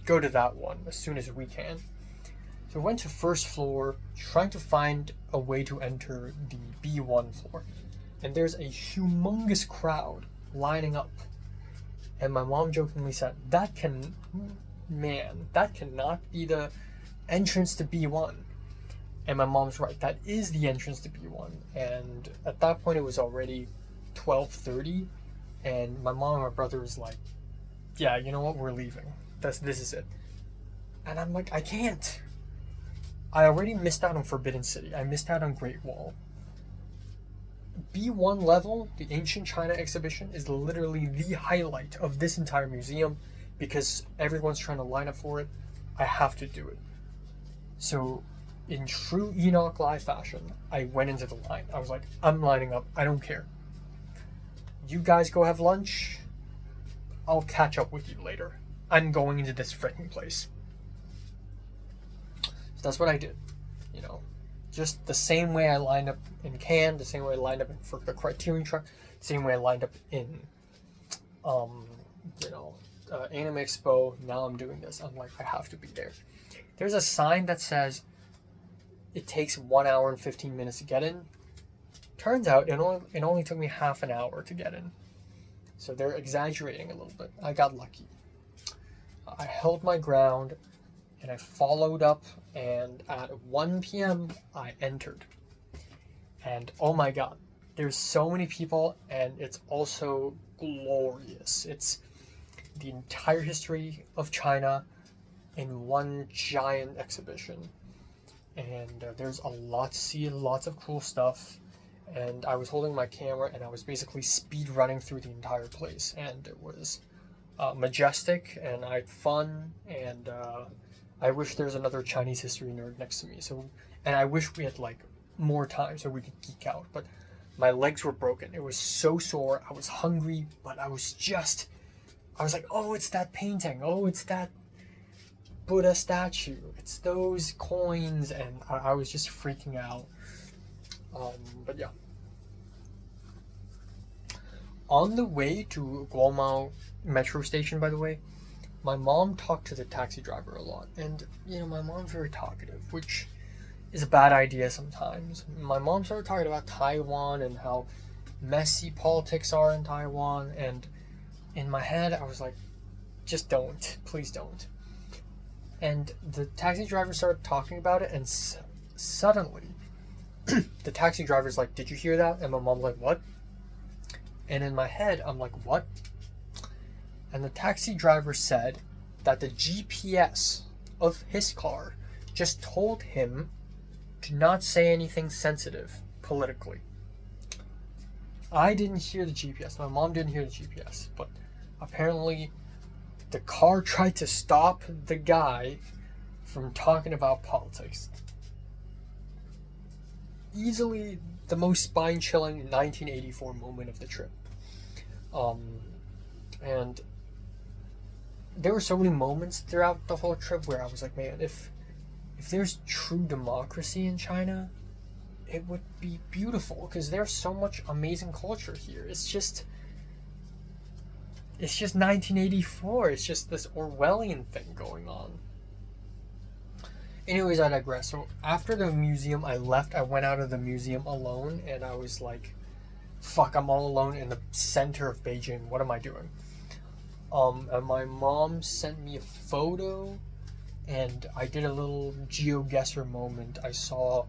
Speaker 1: go to that one as soon as we can. So we went to 1st floor, trying to find a way to enter the B1 floor. And there's a humongous crowd lining up. And my mom jokingly said, that cannot be the entrance to B1. And my mom's right, that is the entrance to B1. And at that point it was already 12:30, and my mom and my brother was like, yeah, you know what, we're leaving. This is it. And I'm like, I can't. I already missed out on Forbidden City. I missed out on Great Wall. B1 level, the Ancient China exhibition, is literally the highlight of this entire museum because everyone's trying to line up for it. I have to do it. So, in true Enoch Live fashion, I went into the line. I was like, I'm lining up. I don't care. you guys go have lunch. I'll catch up with you later. I'm going into this freaking place. So that's what I did. You know, just the same way I lined up in Cannes, the same way I lined up for the Criterion truck, the same way I lined up in, Anime Expo. Now I'm doing this. I'm like, I have to be there. There's a sign that says it takes 1 hour and 15 minutes to get in. Turns out it only took me half an hour to get in. So they're exaggerating a little bit. I got lucky. I held my ground and I followed up, and at 1 p.m. I entered. And oh my god, there's so many people, and it's also glorious. It's the entire history of China in one giant exhibition. And there's a lot to see, lots of cool stuff. And I was holding my camera and I was basically speed running through the entire place. And it was majestic, and I had fun, and I wish there was another Chinese history nerd next to me. And I wish we had like more time so we could geek out. But my legs were broken. It was so sore. I was hungry, but I was like, oh, it's that painting. Oh, it's that Buddha statue. It's those coins. And I was just freaking out. But yeah. On the way to Guomao metro station, by the way, my mom talked to the taxi driver a lot. And, my mom's very talkative, which is a bad idea sometimes. My mom started talking about Taiwan and how messy politics are in Taiwan. And in my head, I was like, just don't. Please don't. And the taxi driver started talking about it, and suddenly, the taxi driver's like, did you hear that? And my mom's like, what? And in my head, I'm like, what? And the taxi driver said that the GPS of his car just told him to not say anything sensitive politically. I didn't hear the GPS. My mom didn't hear the GPS. But apparently, the car tried to stop the guy from talking about politics. Easily the most spine-chilling 1984 moment of the trip. And there were so many moments throughout the whole trip where I was like, man, if there's true democracy in China, it would be beautiful, because there's so much amazing culture here. It's just 1984. It's just this Orwellian thing going on. Anyways, I digress. So after the museum, I left. I went out of the museum alone, and I was like, fuck, I'm all alone in the center of Beijing. What am I doing? And my mom sent me a photo, and I did a little GeoGuessr moment. I saw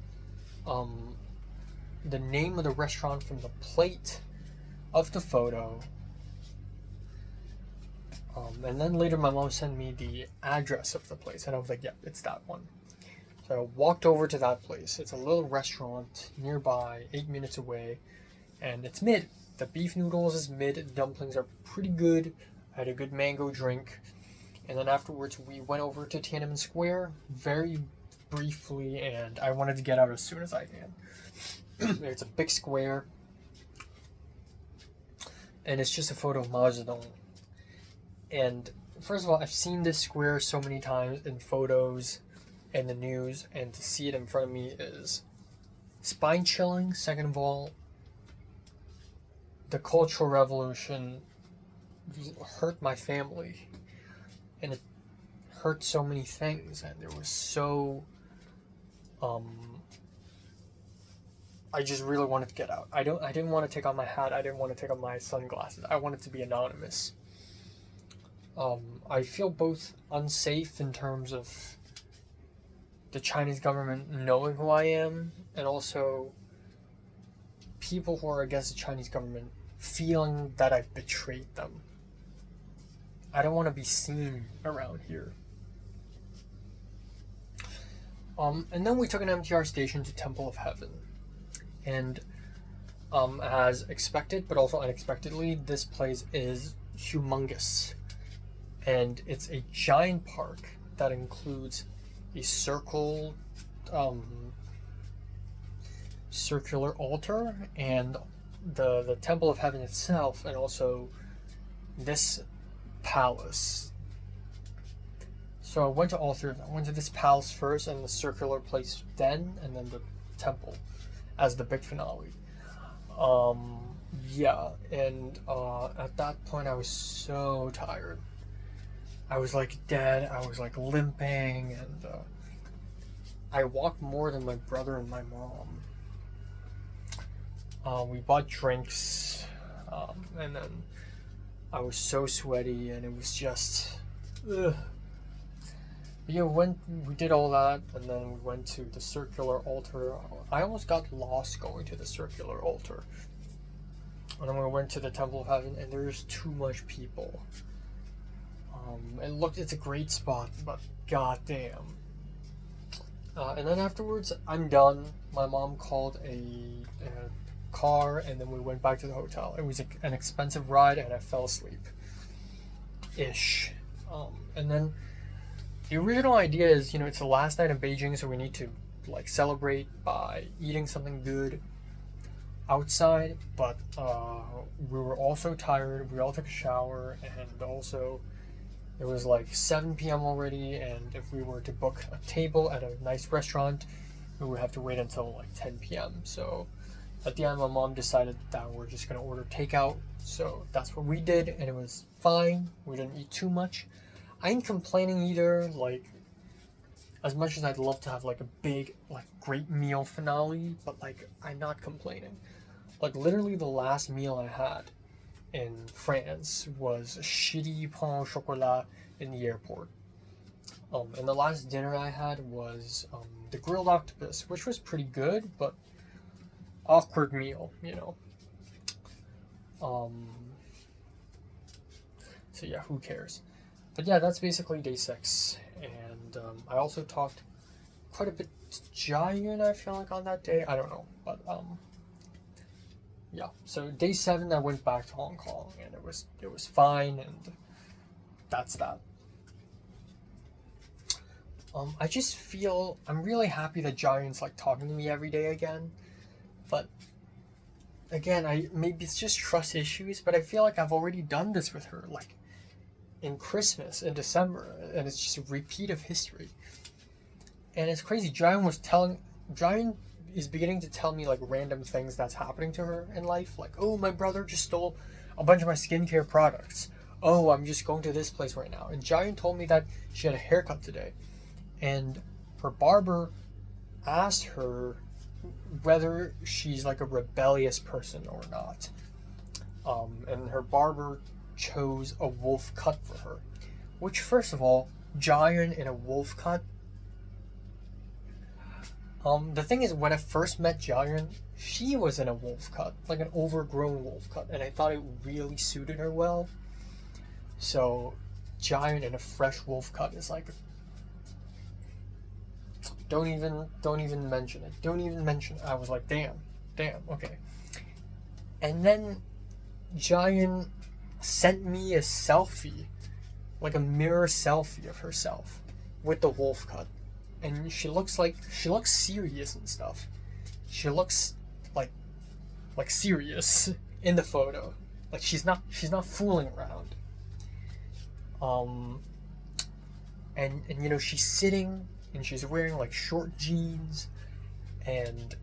Speaker 1: the name of the restaurant from the plate of the photo. And then later my mom sent me the address of the place, and I was like, yeah, it's that one. So I walked over to that place. It's a little restaurant nearby, 8 minutes away, and it's mid. The beef noodles is mid, the dumplings are pretty good. I had a good mango drink, and then afterwards we went over to Tiananmen Square very briefly, and I wanted to get out as soon as I can. It's a big square, and it's just a photo of Mao Zedong. And first of all, I've seen this square so many times in photos and the news, and to see it in front of me is spine-chilling. Second of all, the Cultural Revolution hurt my family, and it hurt so many things, and there was so I just really wanted to get out. I didn't want to take off my hat. I didn't want to take off my sunglasses. I wanted to be anonymous. I feel both unsafe in terms of the Chinese government knowing who I am, and also people who are against the Chinese government feeling that I've betrayed them. I don't want to be seen around here. And then we took an MTR station to Temple of Heaven. And as expected, but also unexpectedly, this place is humongous. And it's a giant park that includes a circular altar and the Temple of Heaven itself, and also this palace. So I went to all three of them. I went to this palace first, and the circular place then, and then the temple as the big finale. Yeah, and at that point I was so tired. I was like dead, I was like limping, and I walked more than my brother and my mom. We bought drinks, and then I was so sweaty, and it was just, ugh. But yeah, we did all that, and then we went to the circular altar. I almost got lost going to the circular altar. And then we went to the Temple of Heaven, and there's too much people. It's a great spot, but goddamn. And then afterwards, I'm done. My mom called a car, and then we went back to the hotel. It was an expensive ride, and I fell asleep. And then the original idea is, it's the last night in Beijing, so we need to like celebrate by eating something good outside. But we were all so tired. We all took a shower, and also it was like 7 p.m. already. And if we were to book a table at a nice restaurant, we would have to wait until like 10 p.m. So at the end, my mom decided that we're just gonna order takeout. So that's what we did, and it was fine. We didn't eat too much. I ain't complaining either. Like, as much as I'd love to have like a big, like, great meal finale, but like, I'm not complaining. Like, literally the last meal I had in France was shitty pain au chocolat in the airport. And the last dinner I had was the grilled octopus, which was pretty good, but awkward meal, So yeah, who cares? But yeah, that's basically day 6, and I also talked quite a bit to Jiayun, I feel like, on that day. I don't know, but yeah. So day 7, I went back to Hong Kong, and it was fine, and that's that. I just feel I'm really happy that Jiayun's like talking to me every day again, but again, maybe it's just trust issues, but I feel like I've already done this with her, like in Christmas in December, and it's just a repeat of history. And it's crazy. Jiayun is beginning to tell me like random things that's happening to her in life, like, oh, my brother just stole a bunch of my skincare products. Oh, I'm just going to this place right now. And Jiayun told me that she had a haircut today, and her barber asked her whether she's like a rebellious person or not. And her barber chose a wolf cut for her. Which, first of all, Jiayun in a wolf cut. The thing is, when I first met Jiayun, she was in a wolf cut, like an overgrown wolf cut, and I thought it really suited her well. So, Jiayun in a fresh wolf cut is like, don't even mention it. Don't even mention it. I was like, damn, okay. And then Jiayun sent me a selfie, like a mirror selfie of herself with the wolf cut, and she looks serious and stuff. She looks like serious in the photo, like she's not fooling around. And she's sitting, and she's wearing like short jeans and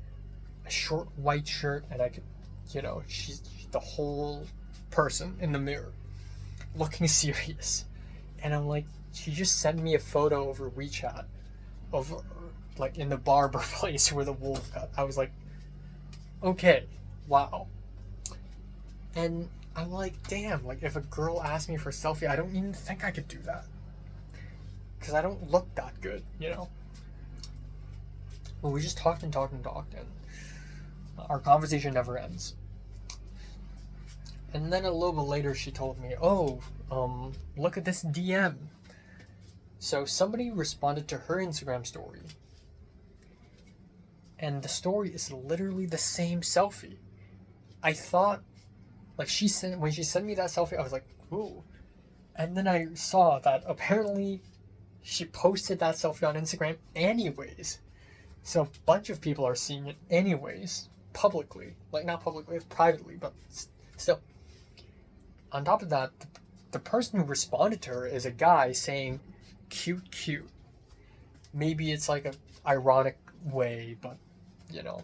Speaker 1: a short white shirt, and I could, she's the whole person in the mirror looking serious. And I'm like, she just sent me a photo over WeChat of like in the barber place with a wolf cut. I was like, okay, wow. And I'm like, damn, like if a girl asked me for a selfie, I don't even think I could do that, because I don't look that good, Well, we just talked, and our conversation never ends. And then a little bit later, she told me, look at this DM. So somebody responded to her Instagram story, and the story is literally the same selfie. I thought, like, when she sent me that selfie, I was like, ooh. And then I saw that apparently she posted that selfie on Instagram anyways. So a bunch of people are seeing it anyways. publicly, like not publicly, privately, but still. On top of that, the person who responded to her is a guy saying, "Cute, cute." Maybe it's like a ironic way, but you know,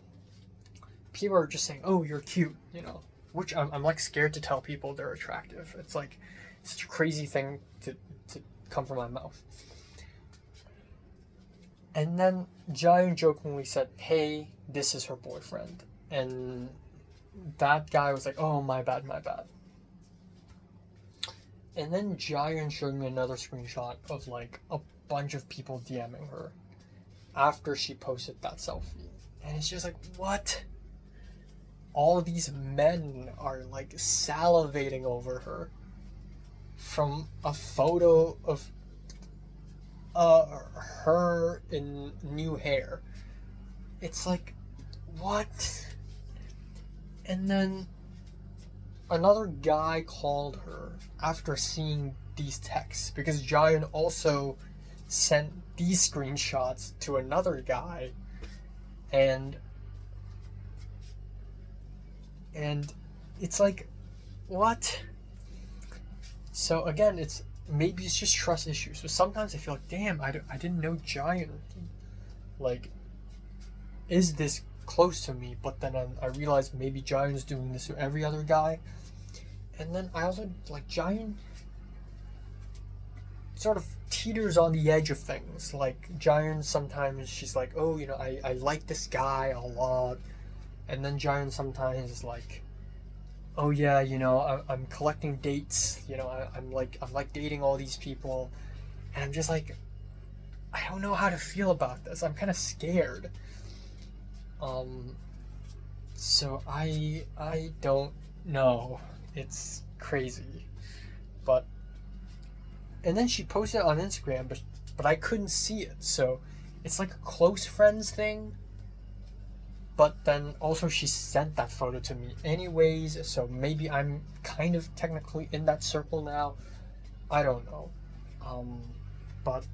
Speaker 1: people are just saying, "Oh, you're cute," you know, which I'm like scared to tell people they're attractive. It's like such a crazy thing to come from my mouth. And then Jiyoung jokingly said, "Hey, this is her boyfriend," and that guy was like, "Oh, my bad, my bad." And then Jiyoung showed me another screenshot of like a bunch of people DMing her after she posted that selfie. And it's just like, what? All these men are like salivating over her from a photo of her in new hair. It's like, what? And then another guy called her after seeing these texts because Jiyoung also sent these screenshots to another guy, and it's like, what? So again, maybe it's just trust issues. So sometimes I feel like, damn, I didn't know Jiyoung like is this close to me, but then I realized maybe Jiyoung's doing this to every other guy. And then I also like Jiyoung sort of teeters on the edge of things. Like Jiyoung sometimes she's like, "Oh, you know, I like this guy a lot," and then Jiyoung sometimes is like, "Oh yeah, you know, I'm collecting dates. You know, I'm like dating all these people," and I'm just like, I don't know how to feel about this. I'm kind of scared. So I don't know. It's crazy, but and then she posted it on Instagram, but I couldn't see it. So it's like a close friends thing. But then also she sent that photo to me anyways, so maybe I'm kind of technically in that circle now. I don't know. But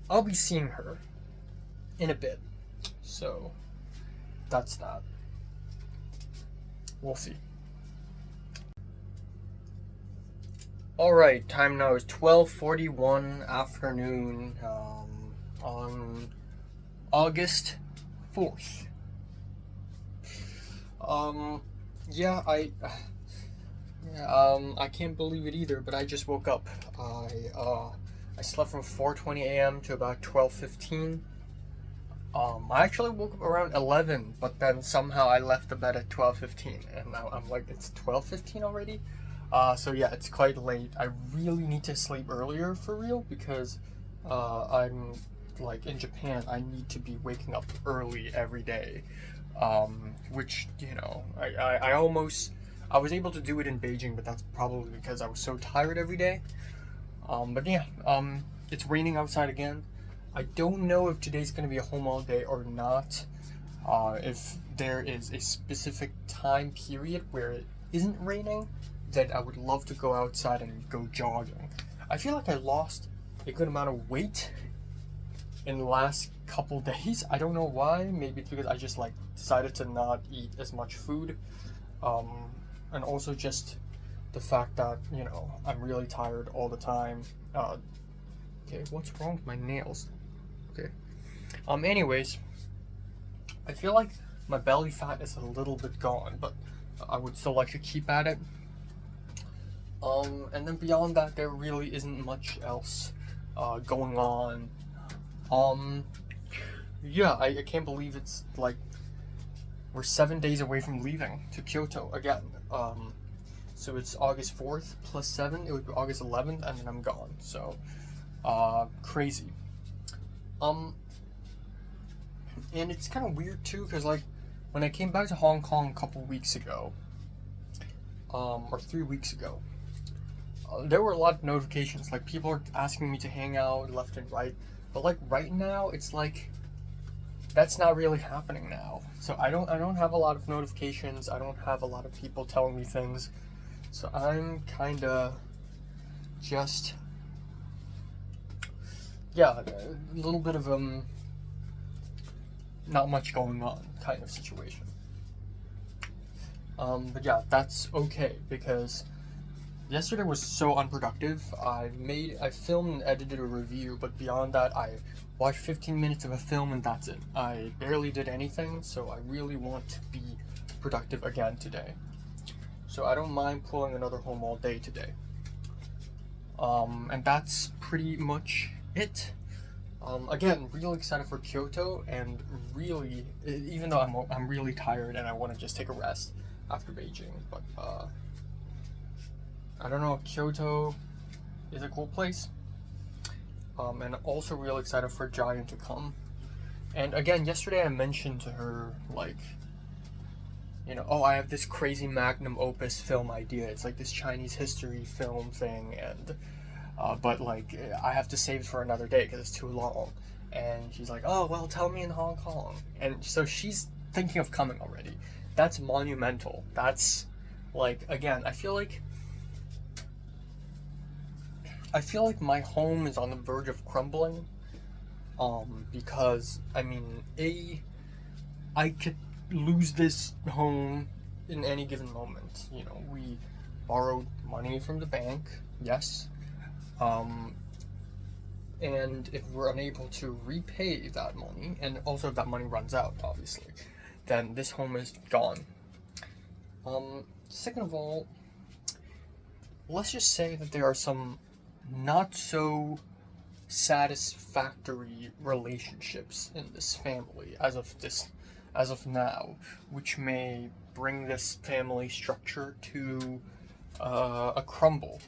Speaker 1: I'll be seeing her in a bit. So that's that. We'll see. Alright, time now is 12:41 afternoon on August 4th. Yeah, I can't believe it either, but I just woke up. I slept from 4:20 a.m. to about 12:15. I actually woke up around 11, but then somehow I left the bed at 12:15, and now I'm like, it's 12:15 already? So yeah, it's quite late. I really need to sleep earlier for real, because I'm like in Japan, I need to be waking up early every day, which, you know, I was able to do it in Beijing, but that's probably because I was so tired every day. But yeah, it's raining outside again. I don't know if today's going to be a home all day or not. If there is a specific time period where it isn't raining, then I would love to go outside and go jogging. I feel like I lost a good amount of weight in the last couple days. I don't know why. Maybe it's because I just like decided to not eat as much food, and also just the fact that, you know, I'm really tired all the time. Okay, what's wrong with my nails? Okay. Anyways, I feel like my belly fat is a little bit gone, but I would still like to keep at it. And then beyond that, there really isn't much else going on. Yeah, I can't believe it's like we're 7 days away from leaving to Kyoto again. So it's August 4th plus 7, it would be August 11th, and then I'm gone. So, crazy. And it's kind of weird too, because like when I came back to Hong Kong a couple weeks ago, or 3 weeks ago, there were a lot of notifications. Like people are asking me to hang out left and right, but like right now, it's like that's not really happening now. So I don't have a lot of notifications. I don't have a lot of people telling me things. So I'm kind of just, yeah, a little bit of not much going on kind of situation. But yeah, that's okay because yesterday was so unproductive. I filmed and edited a review, but beyond that, I watched 15 minutes of a film and that's it. I barely did anything, so I really want to be productive again today. So I don't mind pulling another home all day today. And that's pretty much it. Again, really excited for Kyoto, and really, even though I'm really tired and I want to just take a rest after Beijing, but I don't know, Kyoto is a cool place. And also really excited for Giant to come. And again, yesterday I mentioned to her, like, you know, oh, I have this crazy magnum opus film idea. It's like this Chinese history film thing, and but like I have to save it for another day because it's too long. And she's like, oh, well, tell me in Hong Kong. And so she's thinking of coming already. That's monumental. That's like, again, I feel like my home is on the verge of crumbling. Because I mean, I could lose this home in any given moment. You know, we borrowed money from the bank, yes. And if we're unable to repay that money, and also if that money runs out, obviously, then this home is gone. Second of all, let's just say that there are some not so satisfactory relationships in this family as of now, which may bring this family structure to a crumble.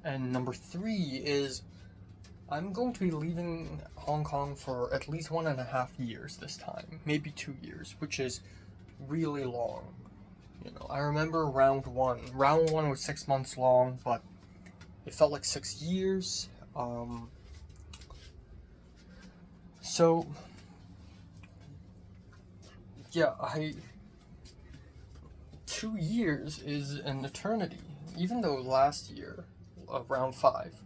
Speaker 1: And number 3 is I'm going to be leaving Hong Kong for at least 1.5 years this time, maybe 2 years, which is really long. You know, I remember round one was 6 months long, but it felt like 6 years. So yeah, 2 years is an eternity. Even though last year, round 5,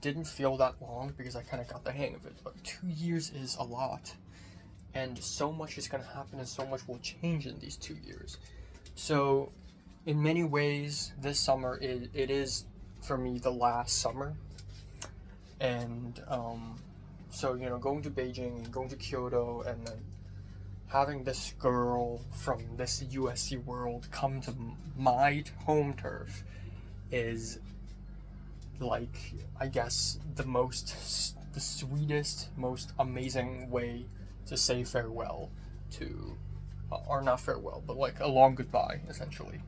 Speaker 1: didn't feel that long because I kind of got the hang of it, but 2 years is a lot, and so much is going to happen and so much will change in these 2 years. So in many ways, this summer it is for me the last summer, and so, you know, going to Beijing and going to Kyoto and then having this girl from this USC world come to my home turf is, like, I guess the sweetest, most amazing way to say farewell to, or not farewell, but like a long goodbye, essentially.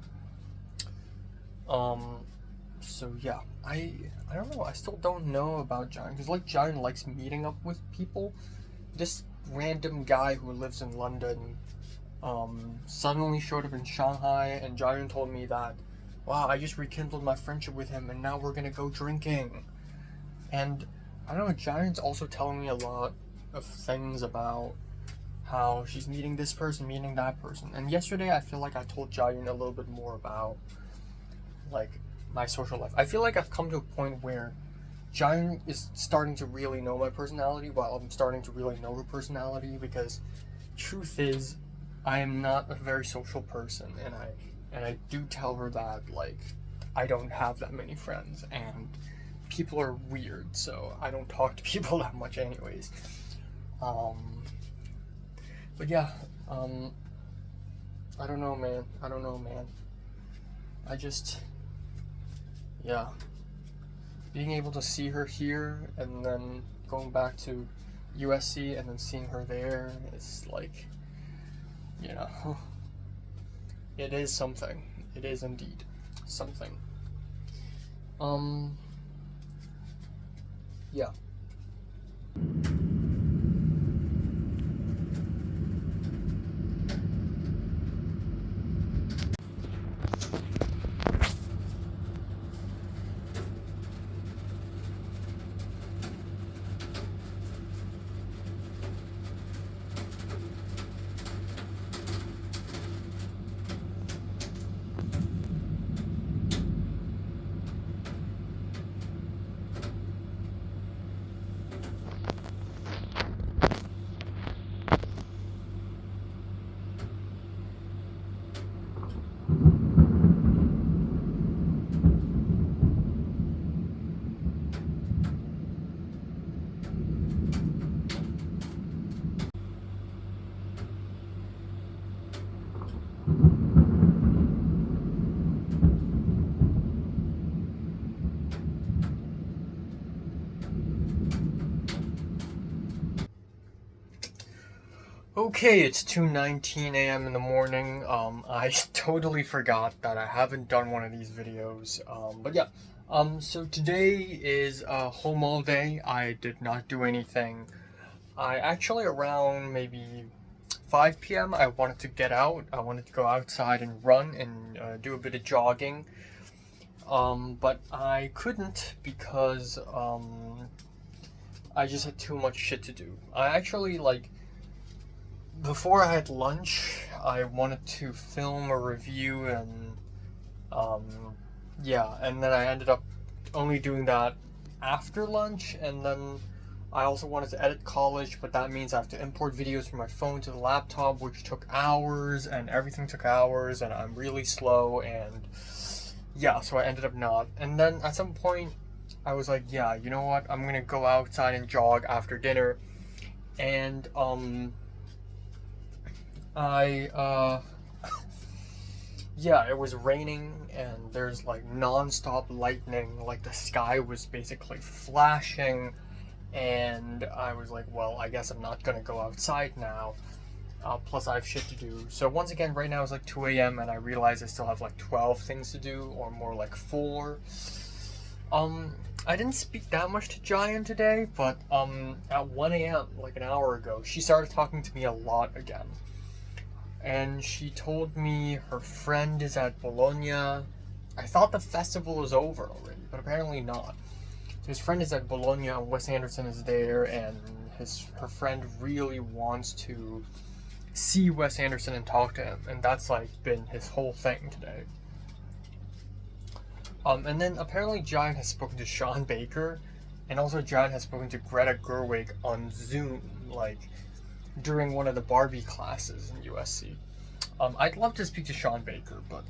Speaker 1: So yeah, I don't know, I still don't know about Giant, because like Giant likes meeting up with people. This random guy who lives in London suddenly showed up in Shanghai, and Giant told me that, wow, I just rekindled my friendship with him and now we're gonna go drinking. And I don't know, Giant's also telling me a lot of things about how she's meeting this person, meeting that person. And yesterday I feel like I told Giant a little bit more about, like, my social life. I feel like I've come to a point where Giant is starting to really know my personality while I'm starting to really know her personality, because truth is, I am not a very social person, and I do tell her that, like, I don't have that many friends and people are weird, so I don't talk to people that much anyways. But yeah, I don't know, man. I just, yeah, being able to see her here and then going back to USC and then seeing her there is like, you know, it is something. It is indeed something. Yeah. Okay, it's 2:19 a.m. in the morning. I totally forgot that I haven't done one of these videos. But yeah. So today is home all day. I did not do anything. I actually around maybe 5 p.m. I wanted to get out. I wanted to go outside and run and do a bit of jogging. But I couldn't because I just had too much shit to do. I actually before I had lunch, I wanted to film a review and um, yeah, and then I ended up only doing that after lunch, and then I also wanted to edit college, but that means I have to import videos from my phone to the laptop, which took hours, and everything took hours, and I'm really slow, and yeah, so I ended up not. And then at some point, I was like, yeah, you know what? I'm gonna go outside and jog after dinner, and I yeah, it was raining and there's like non-stop lightning, like the sky was basically flashing, and I was like, well, I guess I'm not gonna go outside now. Plus I have shit to do. So once again, right now it's like 2 a.m. and I realize I still have like 12 things to do, or more like 4. I didn't speak that much to Giant today, but at 1 a.m., like an hour ago, she started talking to me a lot again. And she told me her friend is at Bologna. I thought the festival was over already, but apparently not. So his friend is at Bologna and Wes Anderson is there, and her friend really wants to see Wes Anderson and talk to him, and that's like been his whole thing today. And then apparently Giant has spoken to Sean Baker, and also Giant has spoken to Greta Gerwig on Zoom, like during one of the Barbie classes in USC. I'd love to speak to Sean Baker, but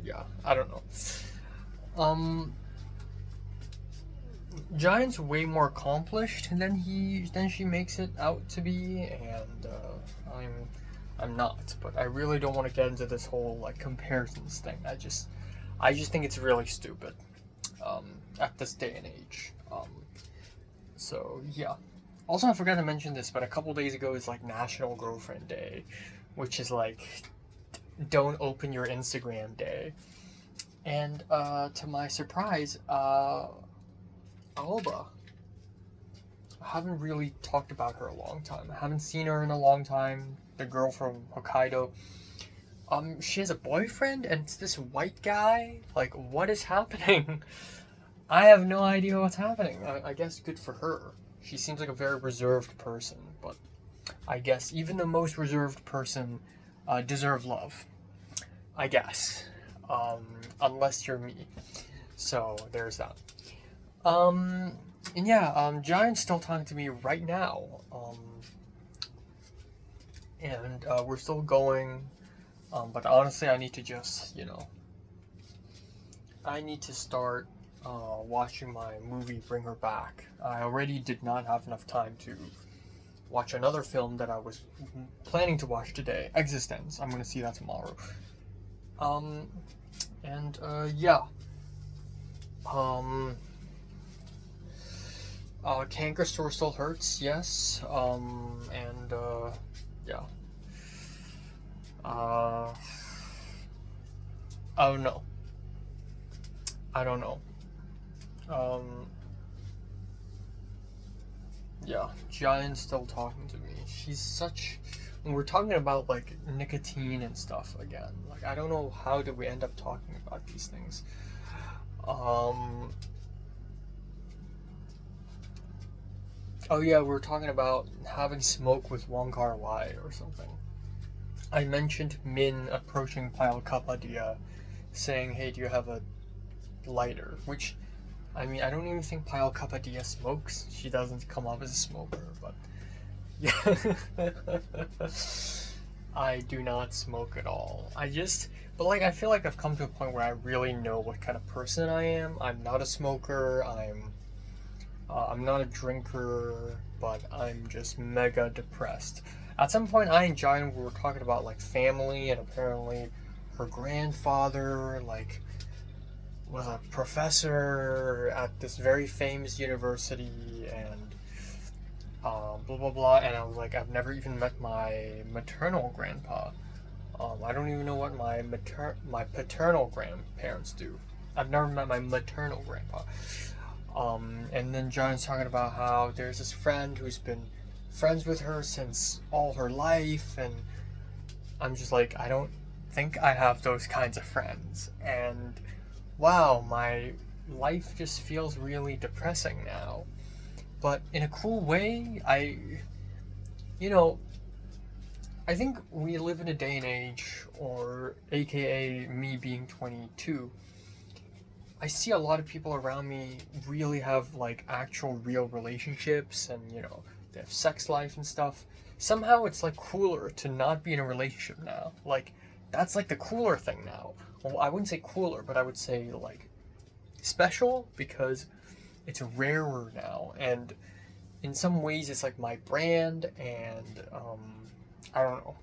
Speaker 1: yeah, I don't know. Giant's way more accomplished than she makes it out to be, and I'm not. But I really don't want to get into this whole like comparisons thing. I just think it's really stupid at this day and age. So yeah. Also, I forgot to mention this, but a couple days ago is like National Girlfriend Day, which is like don't open your Instagram day. And to my surprise, Aoba. I haven't really talked about her a long time. I haven't seen her in a long time. The girl from Hokkaido. She has a boyfriend, and it's this white guy. Like, what is happening? I have no idea what's happening. I guess good for her. She seems like a very reserved person, but I guess even the most reserved person deserve love. I guess. Unless you're me. So, there's that. And yeah, Giant's still talking to me right now. And we're still going. But honestly, I need to just, I need to start watching my movie Bring Her Back. I already did not have enough time to watch another film that I was planning to watch today, Existence. I'm gonna see that tomorrow. Yeah. Canker Store still hurts, yes. Yeah. Oh no. I don't know. Yeah, Giant's still talking to me. She's such. When we're talking about like nicotine and stuff again, like I don't know how did we end up talking about these things. Oh yeah, we were talking about having smoke with Wong Kar-wai or something. I mentioned Min approaching Pyle Kapadia, saying, "Hey, do you have a lighter?" Which, I mean, I don't even think Pyle Kapadia smokes. She doesn't come off as a smoker, but yeah. I do not smoke at all. But like, I feel like I've come to a point where I really know what kind of person I am. I'm not a smoker. I'm not a drinker, but I'm just mega depressed. At some point, I and Giant were talking about like family, and apparently, her grandfather like was a professor at this very famous university, and blah blah blah. And I was like, I've never even met my maternal grandpa. I don't even know what my paternal grandparents do. I've never met my maternal grandpa. And then John's talking about how there's this friend who's been friends with her since all her life, and I'm just like, I don't think I have those kinds of friends. And wow, my life just feels really depressing now. But in a cool way, I think we live in a day and age, or aka me being 22, I see a lot of people around me really have like actual real relationships, and they have sex life and stuff. Somehow it's like cooler to not be in a relationship now. Like, that's like the cooler thing now. Well, I wouldn't say cooler, but I would say like special, because it's rarer now, and in some ways it's like my brand, and I don't know.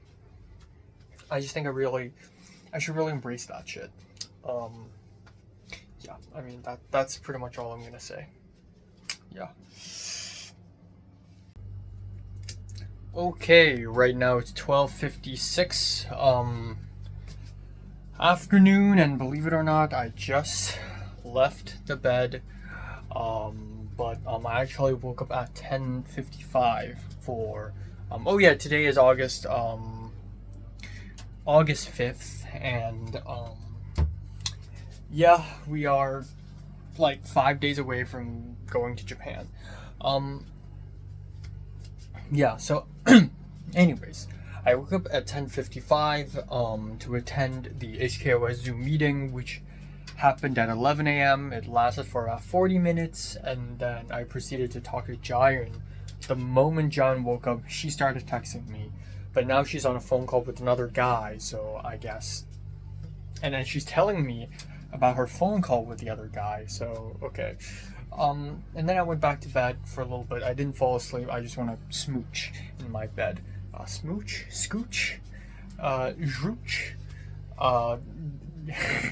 Speaker 1: I just think I should really embrace that shit. Yeah, I mean that's pretty much all I'm gonna say. Yeah. Okay, right now it's 12:56 afternoon, and believe it or not, I just left the bed. But I actually woke up at 10:55 for oh yeah, today is August 5th, and yeah, we are like 5 days away from going to Japan. Yeah, so anyways, I woke up at 10:55 to attend the HKOS Zoom meeting, which happened at 11 a.m. It lasted for about 40 minutes, and then I proceeded to talk to Jiren. The moment John woke up, she started texting me, but now she's on a phone call with another guy, so I guess. And then she's telling me about her phone call with the other guy, so okay. And then I went back to bed for a little bit. I didn't fall asleep, I just want to smooch in my bed. Smooch? Scooch? Zhooch?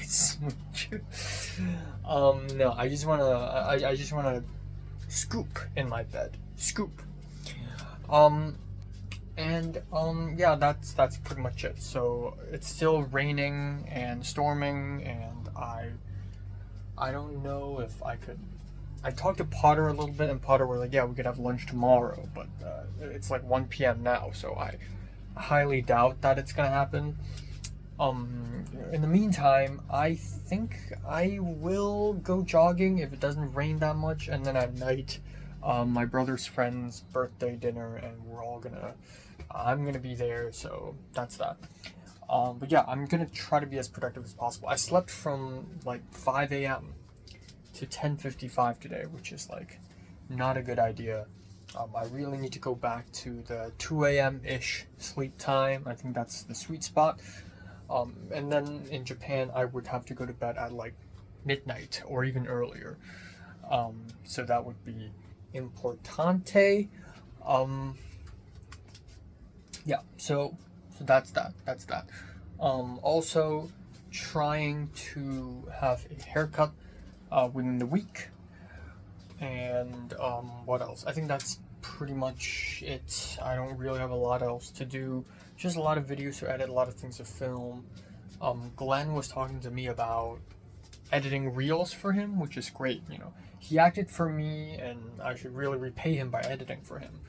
Speaker 1: Smooch. No, I just wanna scoop in my bed. Scoop. Yeah, that's pretty much it. So it's still raining and storming, and I don't know if I could. I talked to Potter a little bit, and Potter were like, yeah, we could have lunch tomorrow, but it's like 1 p.m. now, so I highly doubt that it's gonna happen. In the meantime, I think I will go jogging if it doesn't rain that much, and then at night, my brother's friend's birthday dinner, and I'm gonna be there, so that's that. But yeah, I'm gonna try to be as productive as possible. I slept from like 5 a.m. to 10:55 today, which is like not a good idea. I really need to go back to the 2 a.m.-ish sleep time. I think that's the sweet spot. And then in Japan, I would have to go to bed at like midnight or even earlier. So that would be importante. Yeah, so that's that. Also trying to have a haircut within the week. And what else? I think that's pretty much it. I don't really have a lot else to do. Just a lot of videos to edit, a lot of things to film. Glenn was talking to me about editing reels for him, which is great. He acted for me, and I should really repay him by editing for him.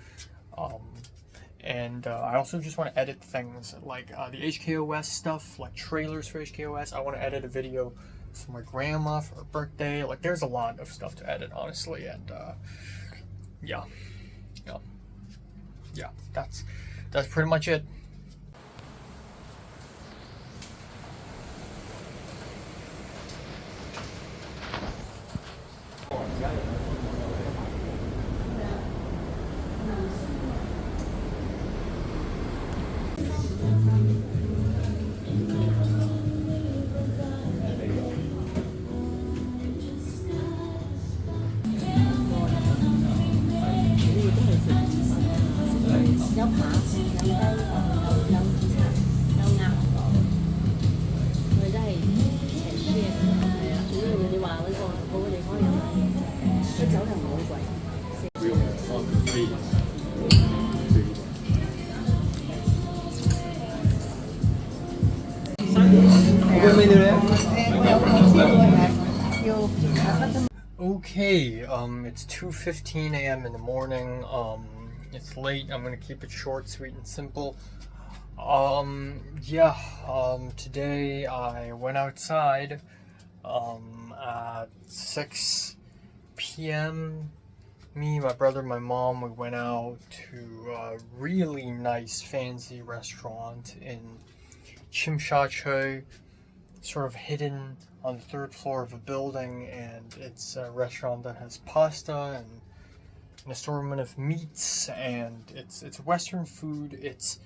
Speaker 1: And I also just want to edit things like the HKOS stuff, like trailers for HKOS. I want to edit a video for my grandma for her birthday. Like, there's a lot of stuff to edit, honestly, and yeah, that's pretty much it. Okay, it's 2:15 a.m. in the morning. It's late. I'm gonna keep it short, sweet, and simple. Today I went outside, at 6 p.m. Me, my brother, my mom, we went out to a really nice, fancy restaurant in Chimshache, sort of hidden on the third floor of a building, and it's a restaurant that has pasta and an assortment of meats, and it's Western food. It's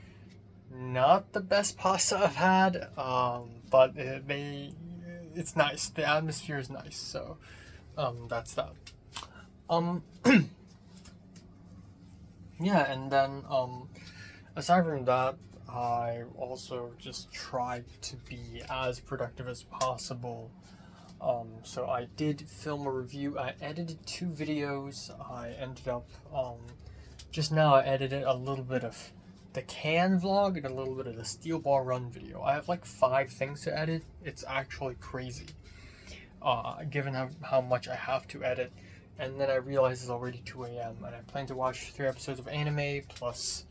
Speaker 1: not the best pasta I've had, but it's nice. The atmosphere is nice, so that's that. Yeah, and then aside from that, I also just tried to be as productive as possible. So I did film a review. I edited 2 videos. I ended up just now I edited a little bit of the can vlog and a little bit of the steel ball run video. I have like 5 things to edit. It's actually crazy, given how much I have to edit. And then I realized it's already 2 a.m. and I plan to watch 3 episodes of anime plus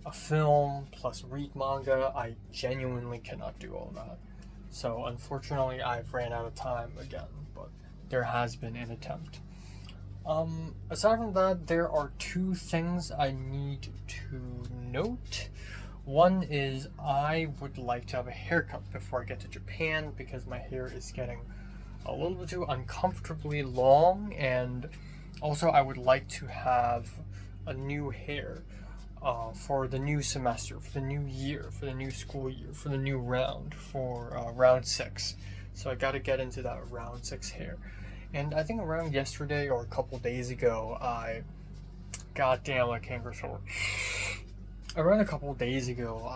Speaker 1: a film plus read manga. I genuinely cannot do all that. So unfortunately I've ran out of time again, but there has been an attempt. Aside from that, there are 2 things I need to note. One is I would like to have a haircut before I get to Japan because my hair is getting a little bit too uncomfortably long, and also I would like to have a new hair for the new semester, for the new year, for the new school year, for the new round, for round 6. So I got to get into that round 6 hair. And I think around yesterday or a couple days ago, goddamn, I can't control. Around a couple days ago,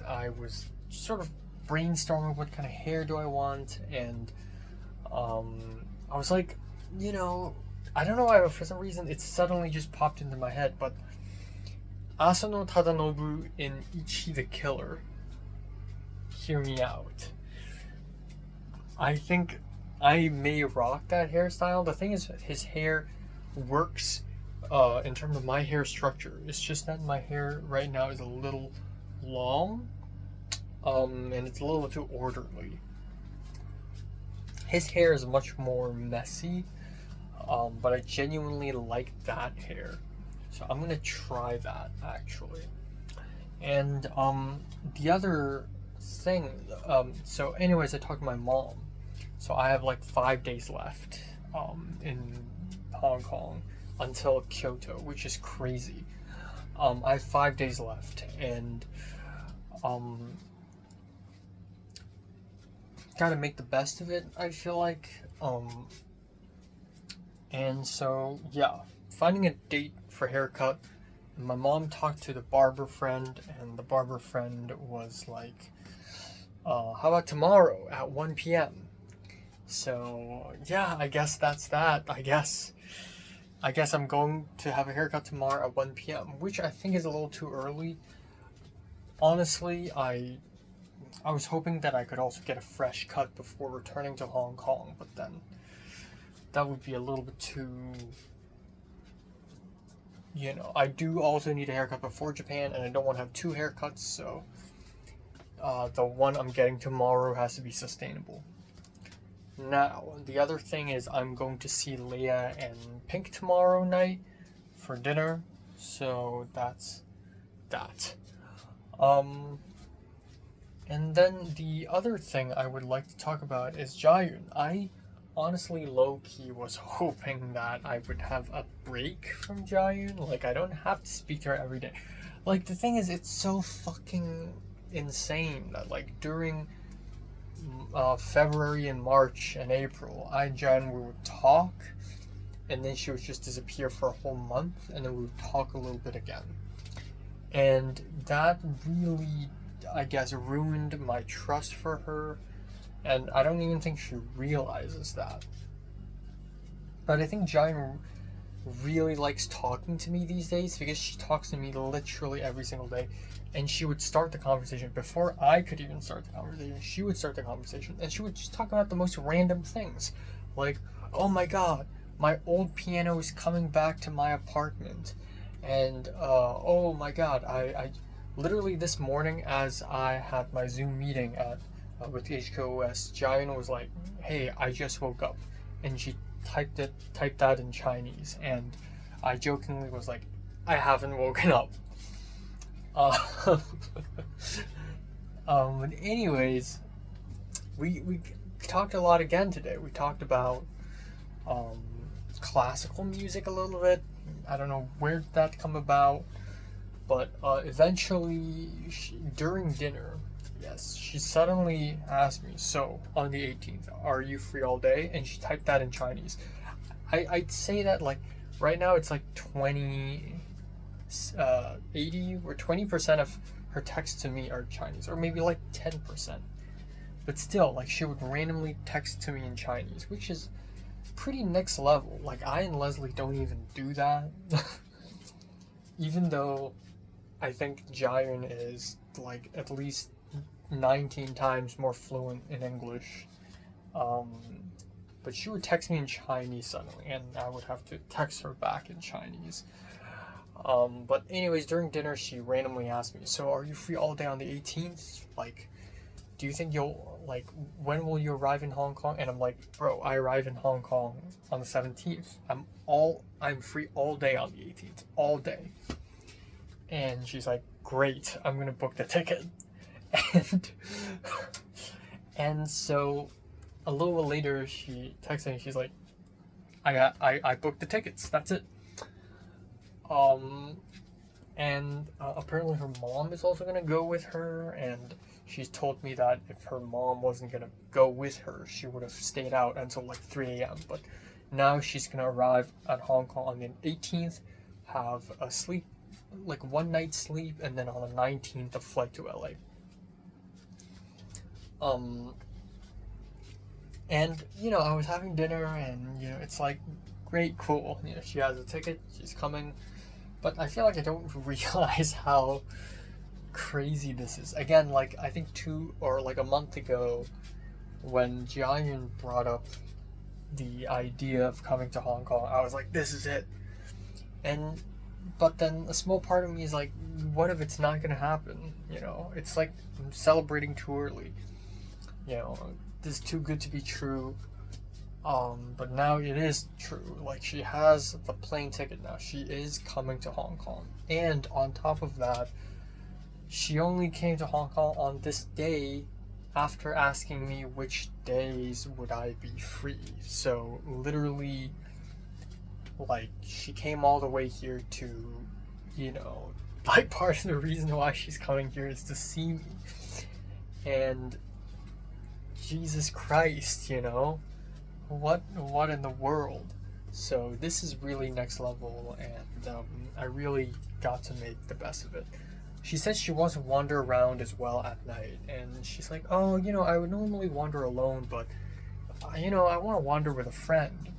Speaker 1: I was sort of brainstorming what kind of hair do I want, and I was like, I don't know why, but for some reason it suddenly just popped into my head, but Asano Tadanobu in Ichi the Killer, hear me out. I think I may rock that hairstyle. The thing is, his hair works in terms of my hair structure. It's just that my hair right now is a little long, and it's a little too orderly. His hair is much more messy, but I genuinely like that hair. So I'm gonna try that actually. And the other thing, so anyways, I talked to my mom. So I have like 5 days left in Hong Kong until Kyoto, which is crazy. I have 5 days left, and gotta make the best of it, I feel like. And so yeah, finding a date for haircut. My mom talked to the barber friend, and the barber friend was like, how about tomorrow at 1 p.m? So yeah, I guess that's that. I guess I'm going to have a haircut tomorrow at 1 p.m, which I think is a little too early. Honestly, I was hoping that I could also get a fresh cut before returning to Hong Kong, but then that would be a little bit too, I do also need a haircut before Japan, and I don't want to have 2 haircuts, so the one I'm getting tomorrow has to be sustainable. Now, the other thing is I'm going to see Leia and Pink tomorrow night for dinner, so that's that. And then the other thing I would like to talk about is Jayun. I honestly low-key was hoping that I would have a break from Jayun. Like, I don't have to speak to her every day. Like, the thing is, it's so fucking insane that, like, during February and March and April, I and Jayun would talk, and then she would just disappear for a whole month, and then we would talk a little bit again. And that really, I guess, ruined my trust for her, and I don't even think she realizes that. But I think Jayun really likes talking to me these days because she talks to me literally every single day. And she would start the conversation before I could even start the conversation. She would start the conversation and she would just talk about the most random things. Like, oh my god, my old piano is coming back to my apartment. And oh my god, I literally this morning as I had my Zoom meeting at with HKOS, Jian was like, hey, I just woke up. And she typed that in Chinese, and I jokingly was like, I haven't woken up. But anyways, we talked a lot again today. We talked about classical music a little bit. I don't know where did that come about, but eventually during dinner, yes, she suddenly asked me, so on the 18th, are you free all day? And she typed that in Chinese. I'd say that like right now it's like 80 or 20% of her texts to me are Chinese, or maybe like 10%. But still, like she would randomly text to me in Chinese, which is pretty next level. Like I and Leslie don't even do that. Even though I think Jiren is like at least 19 times more fluent in English. But she would text me in Chinese suddenly, and I would have to text her back in Chinese. But anyways, during dinner, she randomly asked me, so are you free all day on the 18th? Like, do you think when will you arrive in Hong Kong? And I'm like, bro, I arrive in Hong Kong on the 17th. I'm free all day on the 18th, all day. And she's like, great, I'm gonna book the ticket. And so a little bit later she texted me, she's like, I booked the tickets, that's it. And apparently her mom is also gonna go with her, and she's told me that if her mom wasn't gonna go with her, she would have stayed out until like 3 a.m. But now she's gonna arrive at Hong Kong on the 18th, have a sleep, like 1 night sleep, and then on the 19th a flight to LA. And I was having dinner, and it's like, great, cool. She has a ticket, she's coming, but I feel like I don't realize how crazy this is. Again, like I think a month ago, when Jian brought up the idea of coming to Hong Kong, I was like, this is it. But then a small part of me is like, what if it's not gonna happen? It's like I'm celebrating too early. This is too good to be true. But now it is true. Like, she has the plane ticket now. She is coming to Hong Kong. And on top of that, she only came to Hong Kong on this day after asking me which days would I be free. So literally, like, she came all the way here to, like, part of the reason why she's coming here is to see me. And Jesus Christ, what in the world? So this is really next level, and I really got to make the best of it. She said she wants to wander around as well at night, and she's like, oh, I would normally wander alone, but I want to wander with a friend.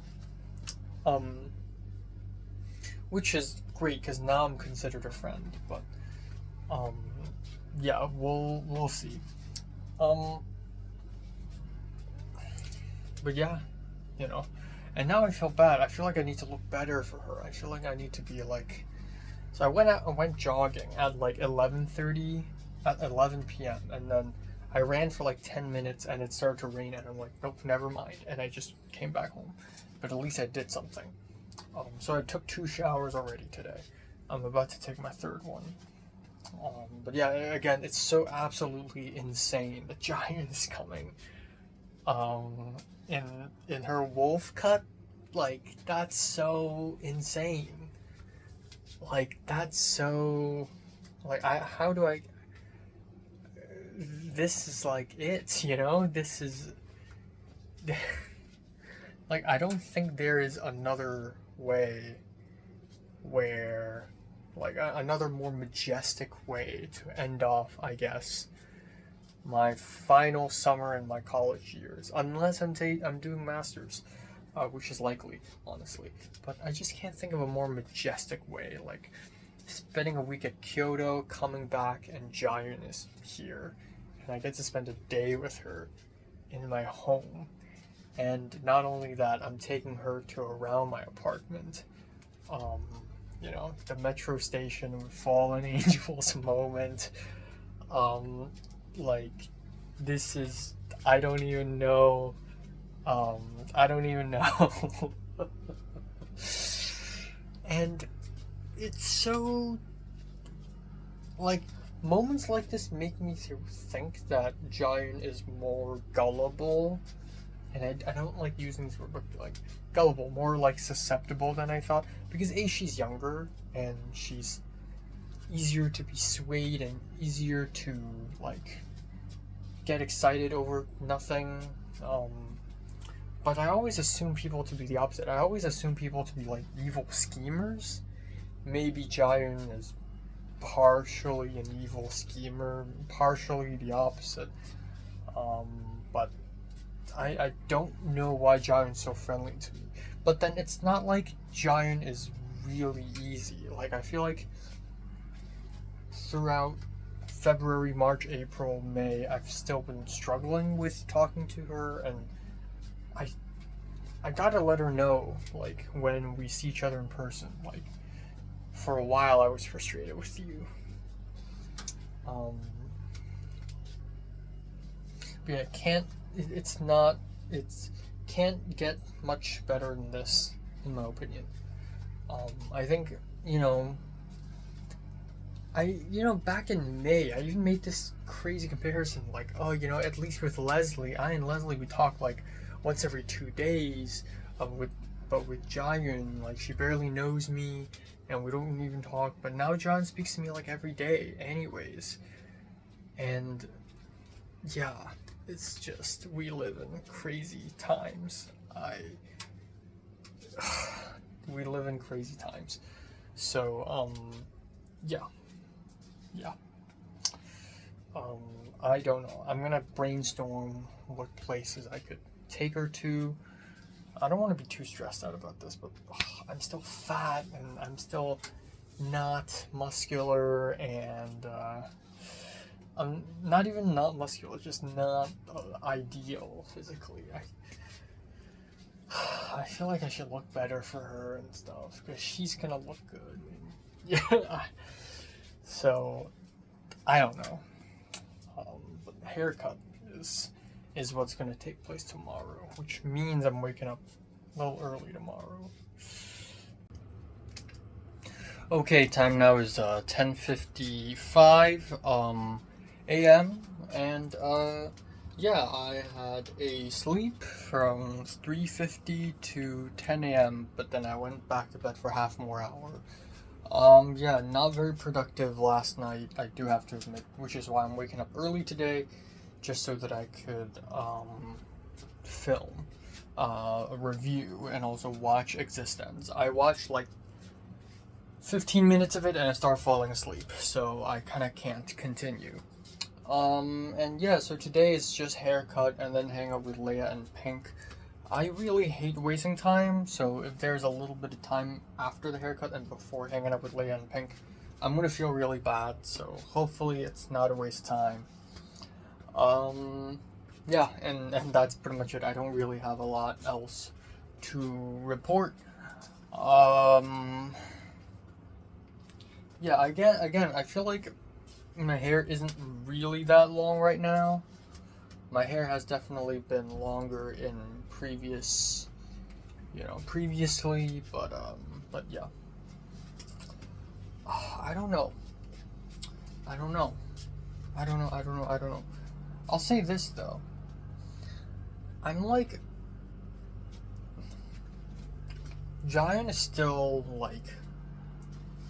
Speaker 1: Which is great, because now I'm considered a friend, but yeah, we'll see. But yeah, and now I feel bad. I feel like I need to look better for her. I feel like I need to be like, so I went jogging at like 11:30 at 11 p.m. and then I ran for like 10 minutes and it started to rain, and I'm like, nope, never mind, and I just came back home. But at least I did something. So I took 2 showers already today. I'm about to take my 3rd one. But yeah, again, it's so absolutely insane that Jian is coming. In her wolf cut, like, that's so insane. Like, that's so, like, this is like it, this is, like, I don't think there is another way where, like, another more majestic way to end off, I guess, my final summer in my college years, unless I'm doing masters. which is likely, honestly. But I just can't think of a more majestic way, like spending a week at Kyoto, coming back, and Giant is here, and I get to spend a day with her in my home. And not only that, I'm taking her to around my apartment. Um, the metro station with Fallen Angels moment. Like, this is, I don't even know. I don't even know. And it's so, like, moments like this make me think that Giant is more gullible. And I don't like using this word, but like gullible, more like susceptible than I thought. Because A, she's younger and she's easier to be swayed and easier to like get excited over nothing. But I always assume people to be the opposite. I always assume people to be like evil schemers. Maybe Giant is partially an evil schemer, partially the opposite. But I don't know why Giant's so friendly to me. But then it's not like Giant is really easy. Like, I feel like throughout February, March, April, May, I've still been struggling with talking to her, and I gotta let her know, like, when we see each other in person. Like, for a while I was frustrated with you. But yeah, can't get much better than this, in my opinion. I think, back in May, I even made this crazy comparison, like, at least with Leslie, I and Leslie, we talk, like, once every 2 days, but with Jian, like, she barely knows me, and we don't even talk, but now John speaks to me, like, every day, anyways, and, yeah, it's just, we live in crazy times. We live in crazy times, so, yeah. I don't know. I'm gonna brainstorm what places I could take her to. I don't want to be too stressed out about this, but I'm still fat and I'm still not muscular, and I'm not even not muscular, just not ideal physically. I feel like I should look better for her and stuff, because she's gonna look good. Yeah. So, I don't know. But the haircut is what's going to take place tomorrow, which means I'm waking up a little early tomorrow. Okay, time now is 10:55 a.m. and yeah, I had a sleep from 3:50 to 10 a.m. but then I went back to bed for half more hour. Yeah, not very productive last night, I do have to admit, which is why I'm waking up early today, just so that I could, film, a review, and also watch eXistenZ. I watched, like, 15 minutes of it, and I started falling asleep, so I kinda can't continue. And yeah, so today is just haircut, and then hang out with Leia and Pink. I really hate wasting time, so if there's a little bit of time after the haircut and before hanging out with Leia and Pink, I'm gonna feel really bad, so hopefully it's not a waste of time. Yeah, and that's pretty much it. I don't really have a lot else to report. Yeah, again, I feel like my hair isn't really that long right now. My hair has definitely been longer in previously, but yeah. I don't know. I'll say this though. I'm like, Giant is still like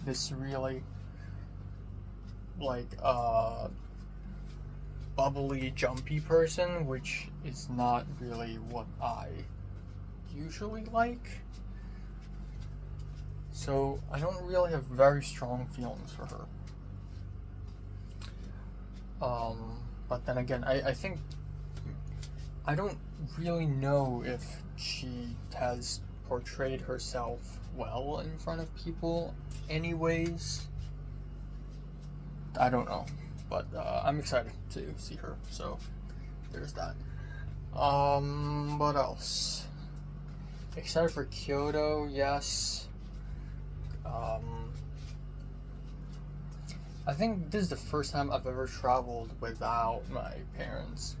Speaker 1: this really like bubbly, jumpy person, which is not really what I usually like. So I don't really have very strong feelings for her. But then again, I think I don't really know if she has portrayed herself well in front of people anyways. I don't know, but I'm excited to see her, so there's that. What else? Excited for Kyoto, yes. I think this is the first time I've ever traveled without my parents.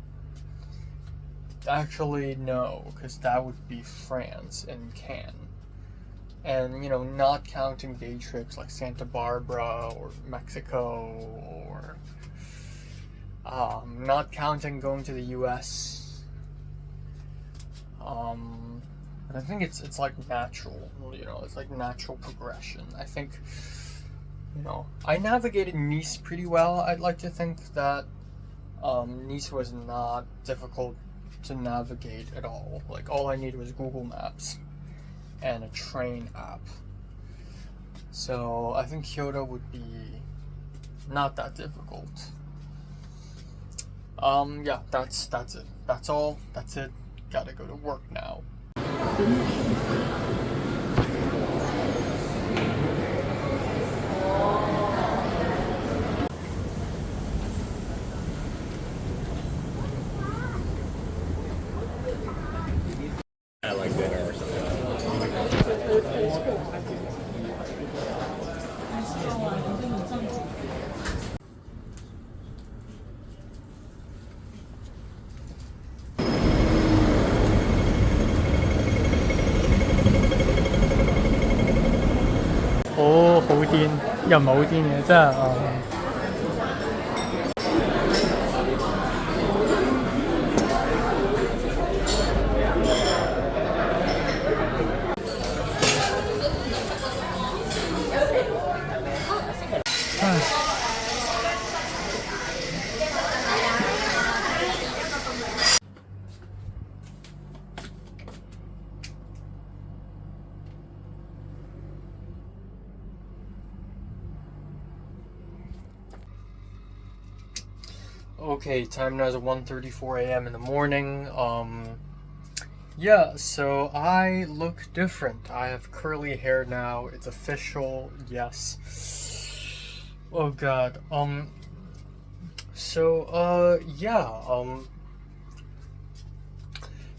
Speaker 1: Actually, no, because that would be France and Cannes. And, not counting day trips like Santa Barbara or Mexico, or not counting going to the US. But I think it's like natural, it's like natural progression. I think, I navigated Nice pretty well. I'd like to think that Nice was not difficult to navigate at all. Like, all I needed was Google Maps and a train app. So I think Kyoto would be not that difficult. Yeah, that's it. That's all. That's it. Gotta go to work now.
Speaker 2: At like dinner or something.
Speaker 1: Oh, 好癲又唔係好癲嘅，即係Okay, time now is 1:34 a.m. in the morning. Yeah, so I look different. I have curly hair now. It's official. Yes. Oh god.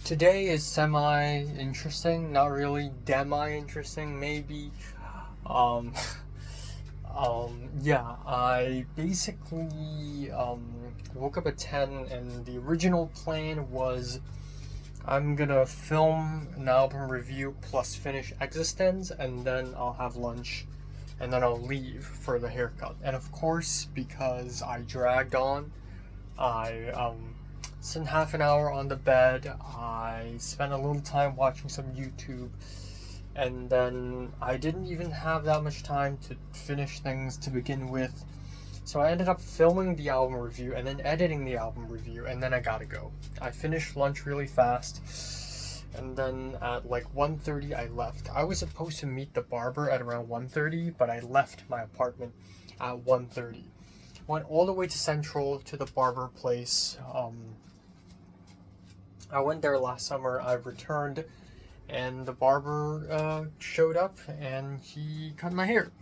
Speaker 1: Today is semi-interesting, not really demi-interesting, maybe. I basically woke up at 10, and the original plan was I'm gonna film an album review plus finish Existence, and then I'll have lunch, and then I'll leave for the haircut. And of course, because I dragged on, I spent half an hour on the bed, I spent a little time watching some YouTube, and then I didn't even have that much time to finish things to begin with. So I ended up filming the album review and then editing the album review, and then I gotta go. I finished lunch really fast, and then at like 1:30 I left. I was supposed to meet the barber at around 1:30, but I left my apartment at 1:30. Went all the way to Central to the barber place. I went there last summer. I returned, and the barber showed up, and he cut my hair.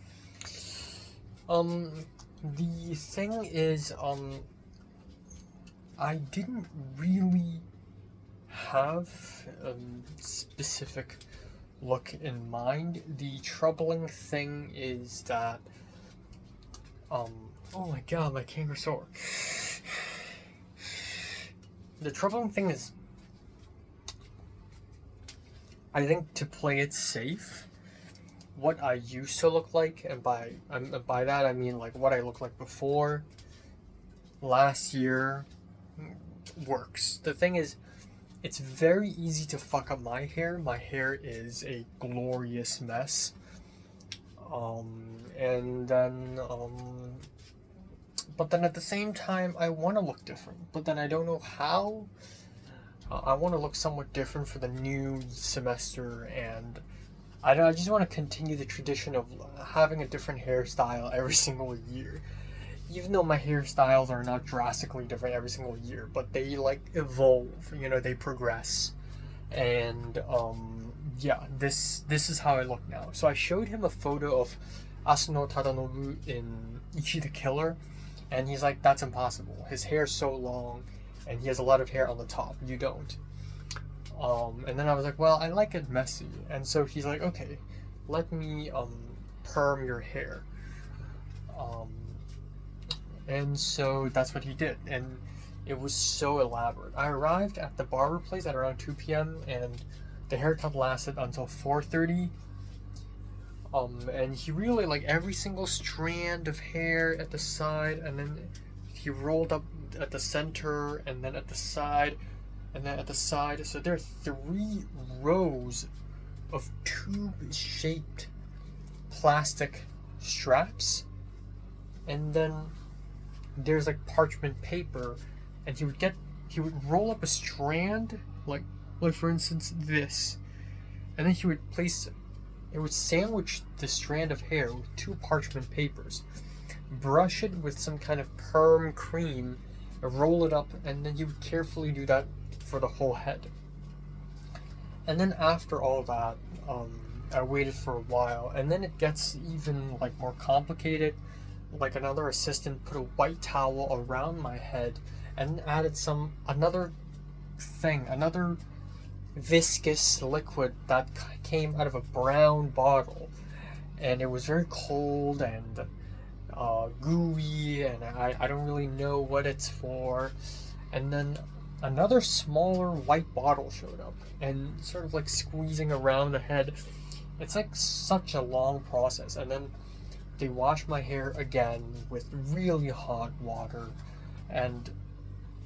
Speaker 1: The thing is, I didn't really have a specific look in mind. The troubling thing is that, oh my god, my cane are sore. The troubling thing is, I think to play it safe, what I used to look like, and by that I mean like what I looked like before last year, works. The thing is, it's very easy to fuck up my hair. My hair is a glorious mess. But then at the same time, I want to look different, but then I don't know how. I want to look somewhat different for the new semester, and I just want to continue the tradition of having a different hairstyle every single year. even though my hairstyles are not drastically different every single year, but they like evolve, you know, they progress. And yeah, this is how I look now. So I showed him a photo of Asuno Tadanobu in Ichi the Killer, and he's like, that's impossible. His hair's so long, and he has a lot of hair on the top. You don't. And then I was like, well, I like it messy. And so he's like, okay, let me perm your hair. And so that's what he did, and it was so elaborate. I arrived at the barber place at around 2 p.m. and the haircut lasted until 4:30. And he really, like, every single strand of hair at the side, and then he rolled up at the center, and then at the side, and then at the side. So there are 3 rows of tube-shaped plastic straps, and then there's like parchment paper, and he would roll up a strand, like for instance this, and then it would sandwich the strand of hair with 2 parchment papers, brush it with some kind of perm cream, roll it up, and then he would carefully do that for the whole head. And then after all that, I waited for a while, and then it gets even like more complicated. Like, another assistant put a white towel around my head and added another viscous liquid that came out of a brown bottle, and it was very cold and gooey, and I don't really know what it's for. And then another smaller white bottle showed up and sort of like squeezing around the head. It's like such a long process. And then they wash my hair again with really hot water, and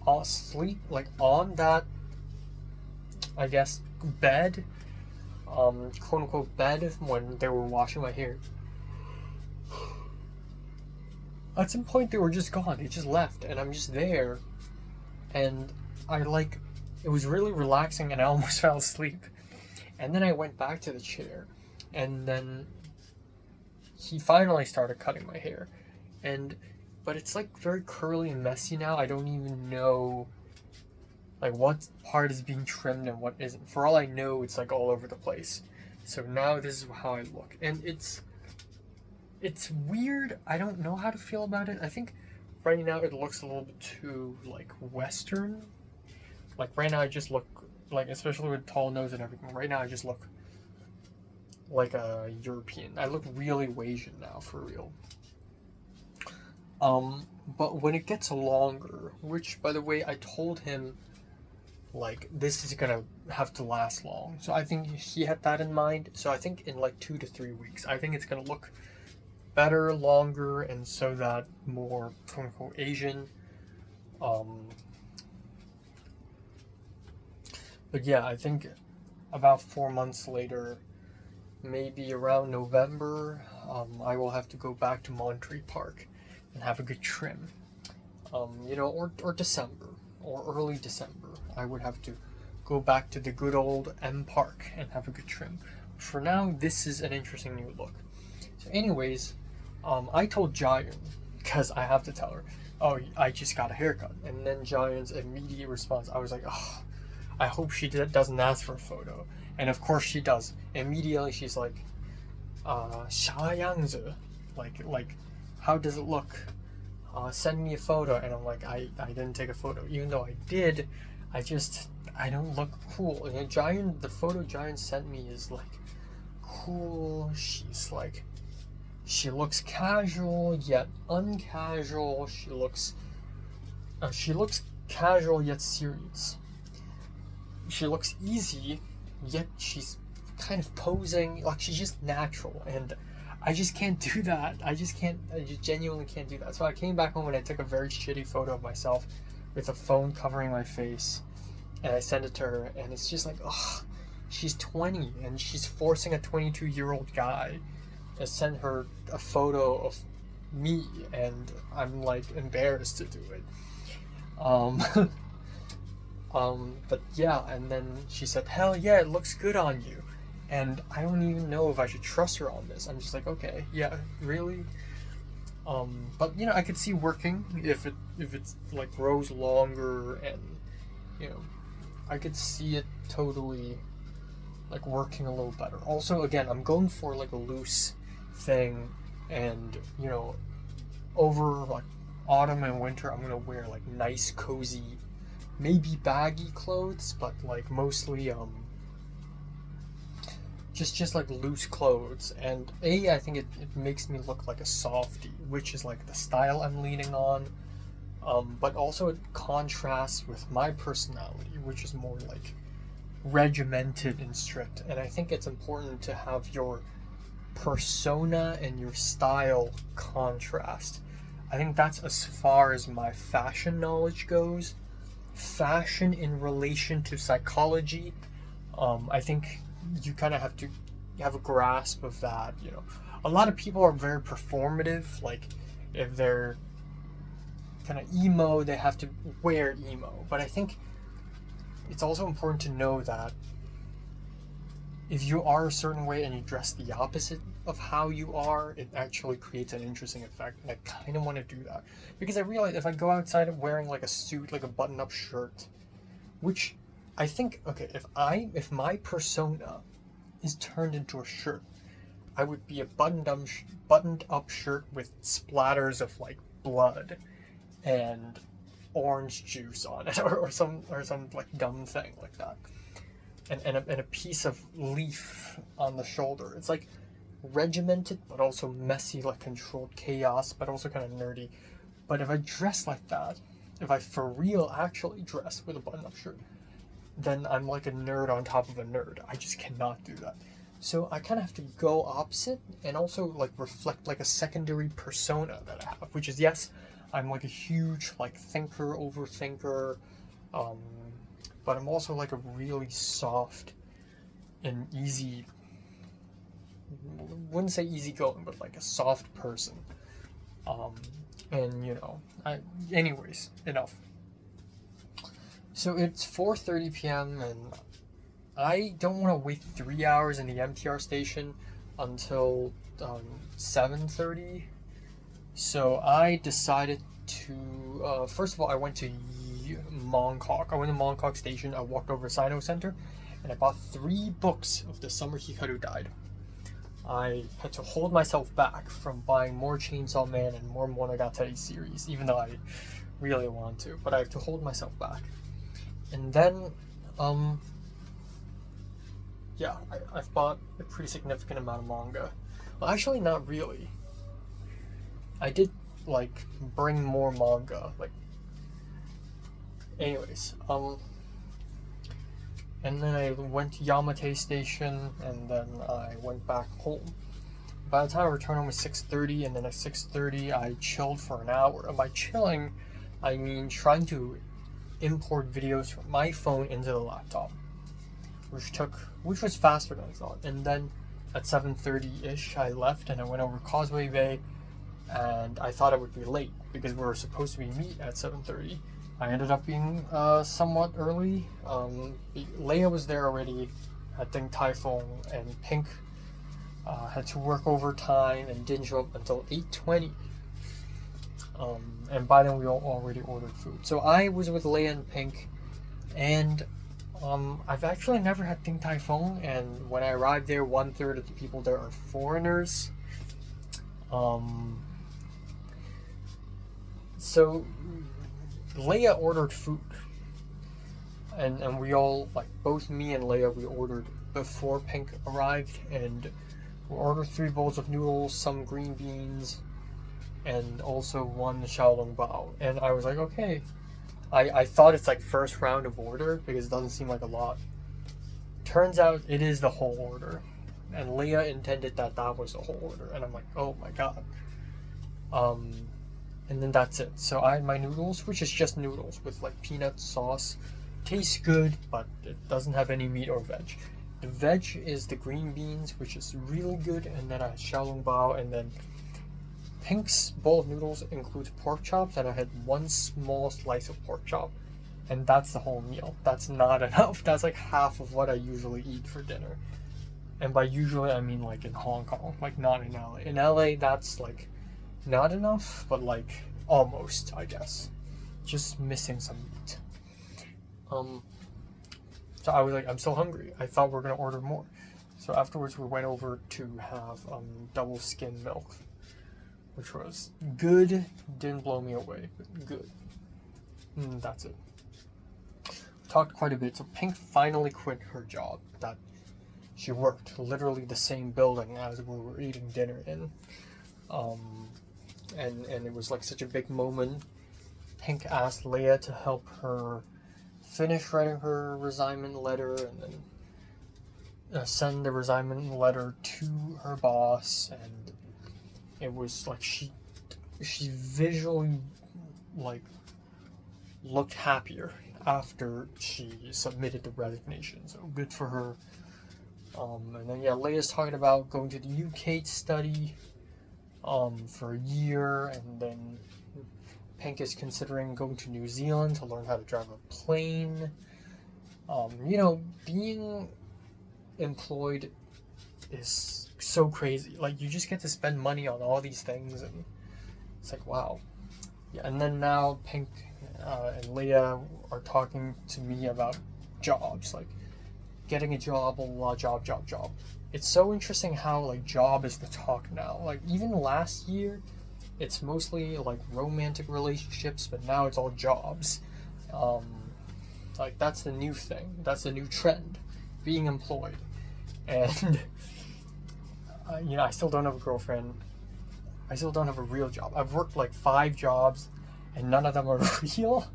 Speaker 1: I'll sleep like on that, I guess, bed, quote unquote bed, when they were washing my hair. At some point they were just gone, they just left, and I'm just there, and it was really relaxing, and I almost fell asleep. And then I went back to the chair, and then he finally started cutting my hair, but it's like very curly and messy now. I don't even know like what part is being trimmed and what isn't. For all I know, it's like all over the place. So now this is how I look, and it's weird. I don't know how to feel about it. I think right now it looks a little bit too like Western. Like right now I just look like, especially with tall nose and everything, right now I just look like a European. I look really Asian now, for real. But when it gets longer, which by the way I told him like this is gonna have to last long, so I think he had that in mind. So I think in like 2 to 3 weeks, I think it's gonna look better, longer, and so that more quote unquote Asian. But yeah, I think about 4 months later, maybe around November, I will have to go back to Monterey Park and have a good trim. Or December, or early December, I would have to go back to the good old M Park and have a good trim. For now, this is an interesting new look. So anyways, I told Jayan, because I have to tell her, oh, I just got a haircut. And then Jayan's immediate response, I was like, oh, I hope she doesn't ask for a photo. And of course she does. Immediately she's like, 샤양즈, like, how does it look? Send me a photo. And I'm like, I didn't take a photo. Even though I did, I don't look cool. And the photo Jayan sent me is like cool. She looks casual yet uncasual. She looks casual yet serious. She looks easy, yet she's kind of posing, like she's just natural, and I just can't do that. I just genuinely can't do that. So I came back home and I took a very shitty photo of myself with a phone covering my face, and I sent it to her, and it's just like, ugh, she's 20, and she's forcing a 22-year-old guy to send her a photo of me, and I'm like embarrassed to do it. But yeah, and then she said, hell yeah, it looks good on you. And I don't even know if I should trust her on this. I'm just like, okay, yeah, really? But I could see working if it's like grows longer, and I could see it totally like working a little better. Also, again, I'm going for like a loose thing, and over like autumn and winter, I'm gonna wear like nice, cozy, maybe baggy clothes, but like mostly just like loose clothes. And I think it makes me look like a softie, which is like the style I'm leaning on. But also it contrasts with my personality, which is more like regimented and strict. And I think it's important to have your persona and your style contrast. I think that's as far as my fashion knowledge goes. Fashion in relation to psychology, I think you kind of have to have a grasp of that. A lot of people are very performative. Like if they're kind of emo, they have to wear emo. But I think it's also important to know that if you are a certain way and you dress the opposite of how you are, it actually creates an interesting effect. And I kind of want to do that, because I realize if I go outside wearing like a suit, like a button-up shirt, which I think, okay, if my persona is turned into a shirt, I would be a buttoned up shirt with splatters of like blood and orange juice on it, or some like dumb thing like that, and a piece of leaf on the shoulder. It's like regimented but also messy, like controlled chaos, but also kind of nerdy. But if I dress like that, if I for real actually dress with a button-up shirt, then I'm like a nerd on top of a nerd. I just cannot do that. So I kind of have to go opposite and also like reflect like a secondary persona that I have, which is, yes, I'm like a huge like thinker, overthinker, but I'm also like a really soft and easy, wouldn't say easygoing, but like a soft person. And anyways, enough. So it's 4:30 p.m. and I don't want to wait 3 hours in the MTR station until 7:30. So I decided to, first of all, I went to Mongkok. I went to Mongkok Station. I walked over to Sino Center, and I bought 3 books of The Summer Hikaru Died. I had to hold myself back from buying more Chainsaw Man and more Monogatari series, even though I really want to, but I have to hold myself back. And then, I've bought a pretty significant amount of manga. Well, actually, not really. I did, like, bring more manga, like, anyways, and then I went to Yamate Station, and then I went back home. By the time I returned home, it was 6:30, and then at 6:30, I chilled for an hour. And by chilling, I mean trying to import videos from my phone into the laptop, which was faster than I thought. And then at 7:30-ish, I left, and I went over Causeway Bay, and I thought I would be late, because we were supposed to meet at 7:30. I ended up being somewhat early. Leia was there already at Ding Tai Fung, and Pink had to work overtime and didn't show up until 8:20. And by then we all already ordered food. So I was with Leia and Pink, and I've actually never had Ding Tai Fung, and when I arrived there, 1/3 of the people there are foreigners. So Leia ordered food, and we all, like, both me and Leia, we ordered before Pink arrived, and we ordered 3 bowls of noodles, some green beans, and also 1 xiaolong bao. And I was like, okay. I thought it's like first round of order, because it doesn't seem like a lot. Turns out it is the whole order, and Leia intended that was the whole order, and I'm like, oh my god. And then that's it. So I had my noodles, which is just noodles with like peanut sauce. Tastes good, but it doesn't have any meat or veg. The veg is the green beans, which is really good, and then I had xiaolong bao, and then Pink's bowl of noodles includes pork chops, and I had 1 small slice of pork chop, and that's the whole meal. That's not enough. That's like half of what I usually eat for dinner. And by usually, I mean like in Hong Kong, like not in LA. In LA, that's like not enough, but like almost, I guess. Just missing some meat. So I was like, I'm so hungry. I thought we were gonna order more. So afterwards, we went over to have double skim milk, which was good. Didn't blow me away, but good. That's it. Talked quite a bit. So Pink finally quit her job that she worked literally the same building as we were eating dinner in. And it was like such a big moment. Pink asked Leia to help her finish writing her resignation letter and then send the resignation letter to her boss. And it was like she visually like looked happier after she submitted the resignation. So good for her. And then Leia's talking about going to the UK to study for a year, and then Pink is considering going to New Zealand to learn how to drive a plane. Being employed is so crazy. Like, you just get to spend money on all these things, and it's like, wow. Yeah, and then now Pink and Leia are talking to me about jobs, like getting a job, blah, blah, blah, job. It's so interesting how like job is the talk now. Like even last year, it's mostly like romantic relationships, but now it's all jobs. Like that's the new thing. That's the new trend, being employed. And I still don't have a girlfriend. I still don't have a real job. I've worked like 5 jobs, and none of them are real.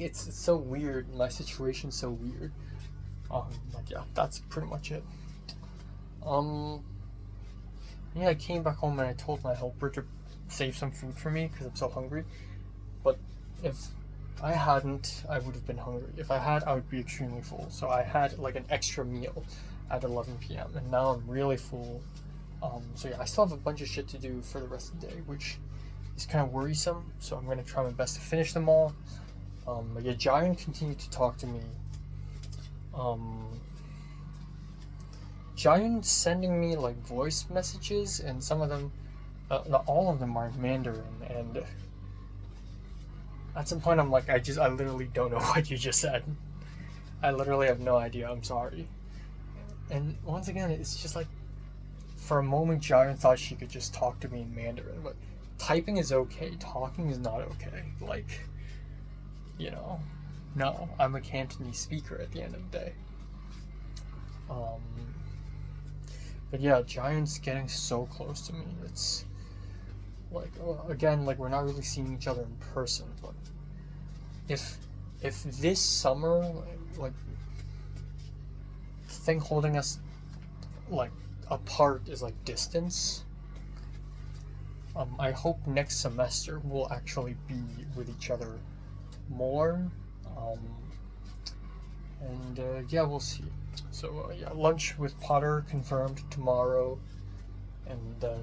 Speaker 1: It's so weird. My situation's so weird. That's pretty much it. I came back home and I told my helper to save some food for me because I'm so hungry. But if I hadn't, I would have been hungry. If I had, I would be extremely full. So I had like an extra meal at 11 p.m. and now I'm really full. I still have a bunch of shit to do for the rest of the day, which is kind of worrisome. So I'm gonna try my best to finish them all. Giant continued to talk to me. Giant sending me like voice messages, and some of them, not all of them, are in Mandarin, and at some point I'm like, I literally don't know what you just said. I literally have no idea. I'm sorry. And once again, it's just like, for a moment, Giant thought she could just talk to me in Mandarin, but typing is okay. Talking is not okay. Like, no, I'm a Cantonese speaker at the end of the day. But Giant's getting so close to me. It's like, again, like we're not really seeing each other in person, but if this summer, like, thing holding us like apart is like distance, I hope next semester we'll actually be with each other more. We'll see. So lunch with Potter confirmed tomorrow, and then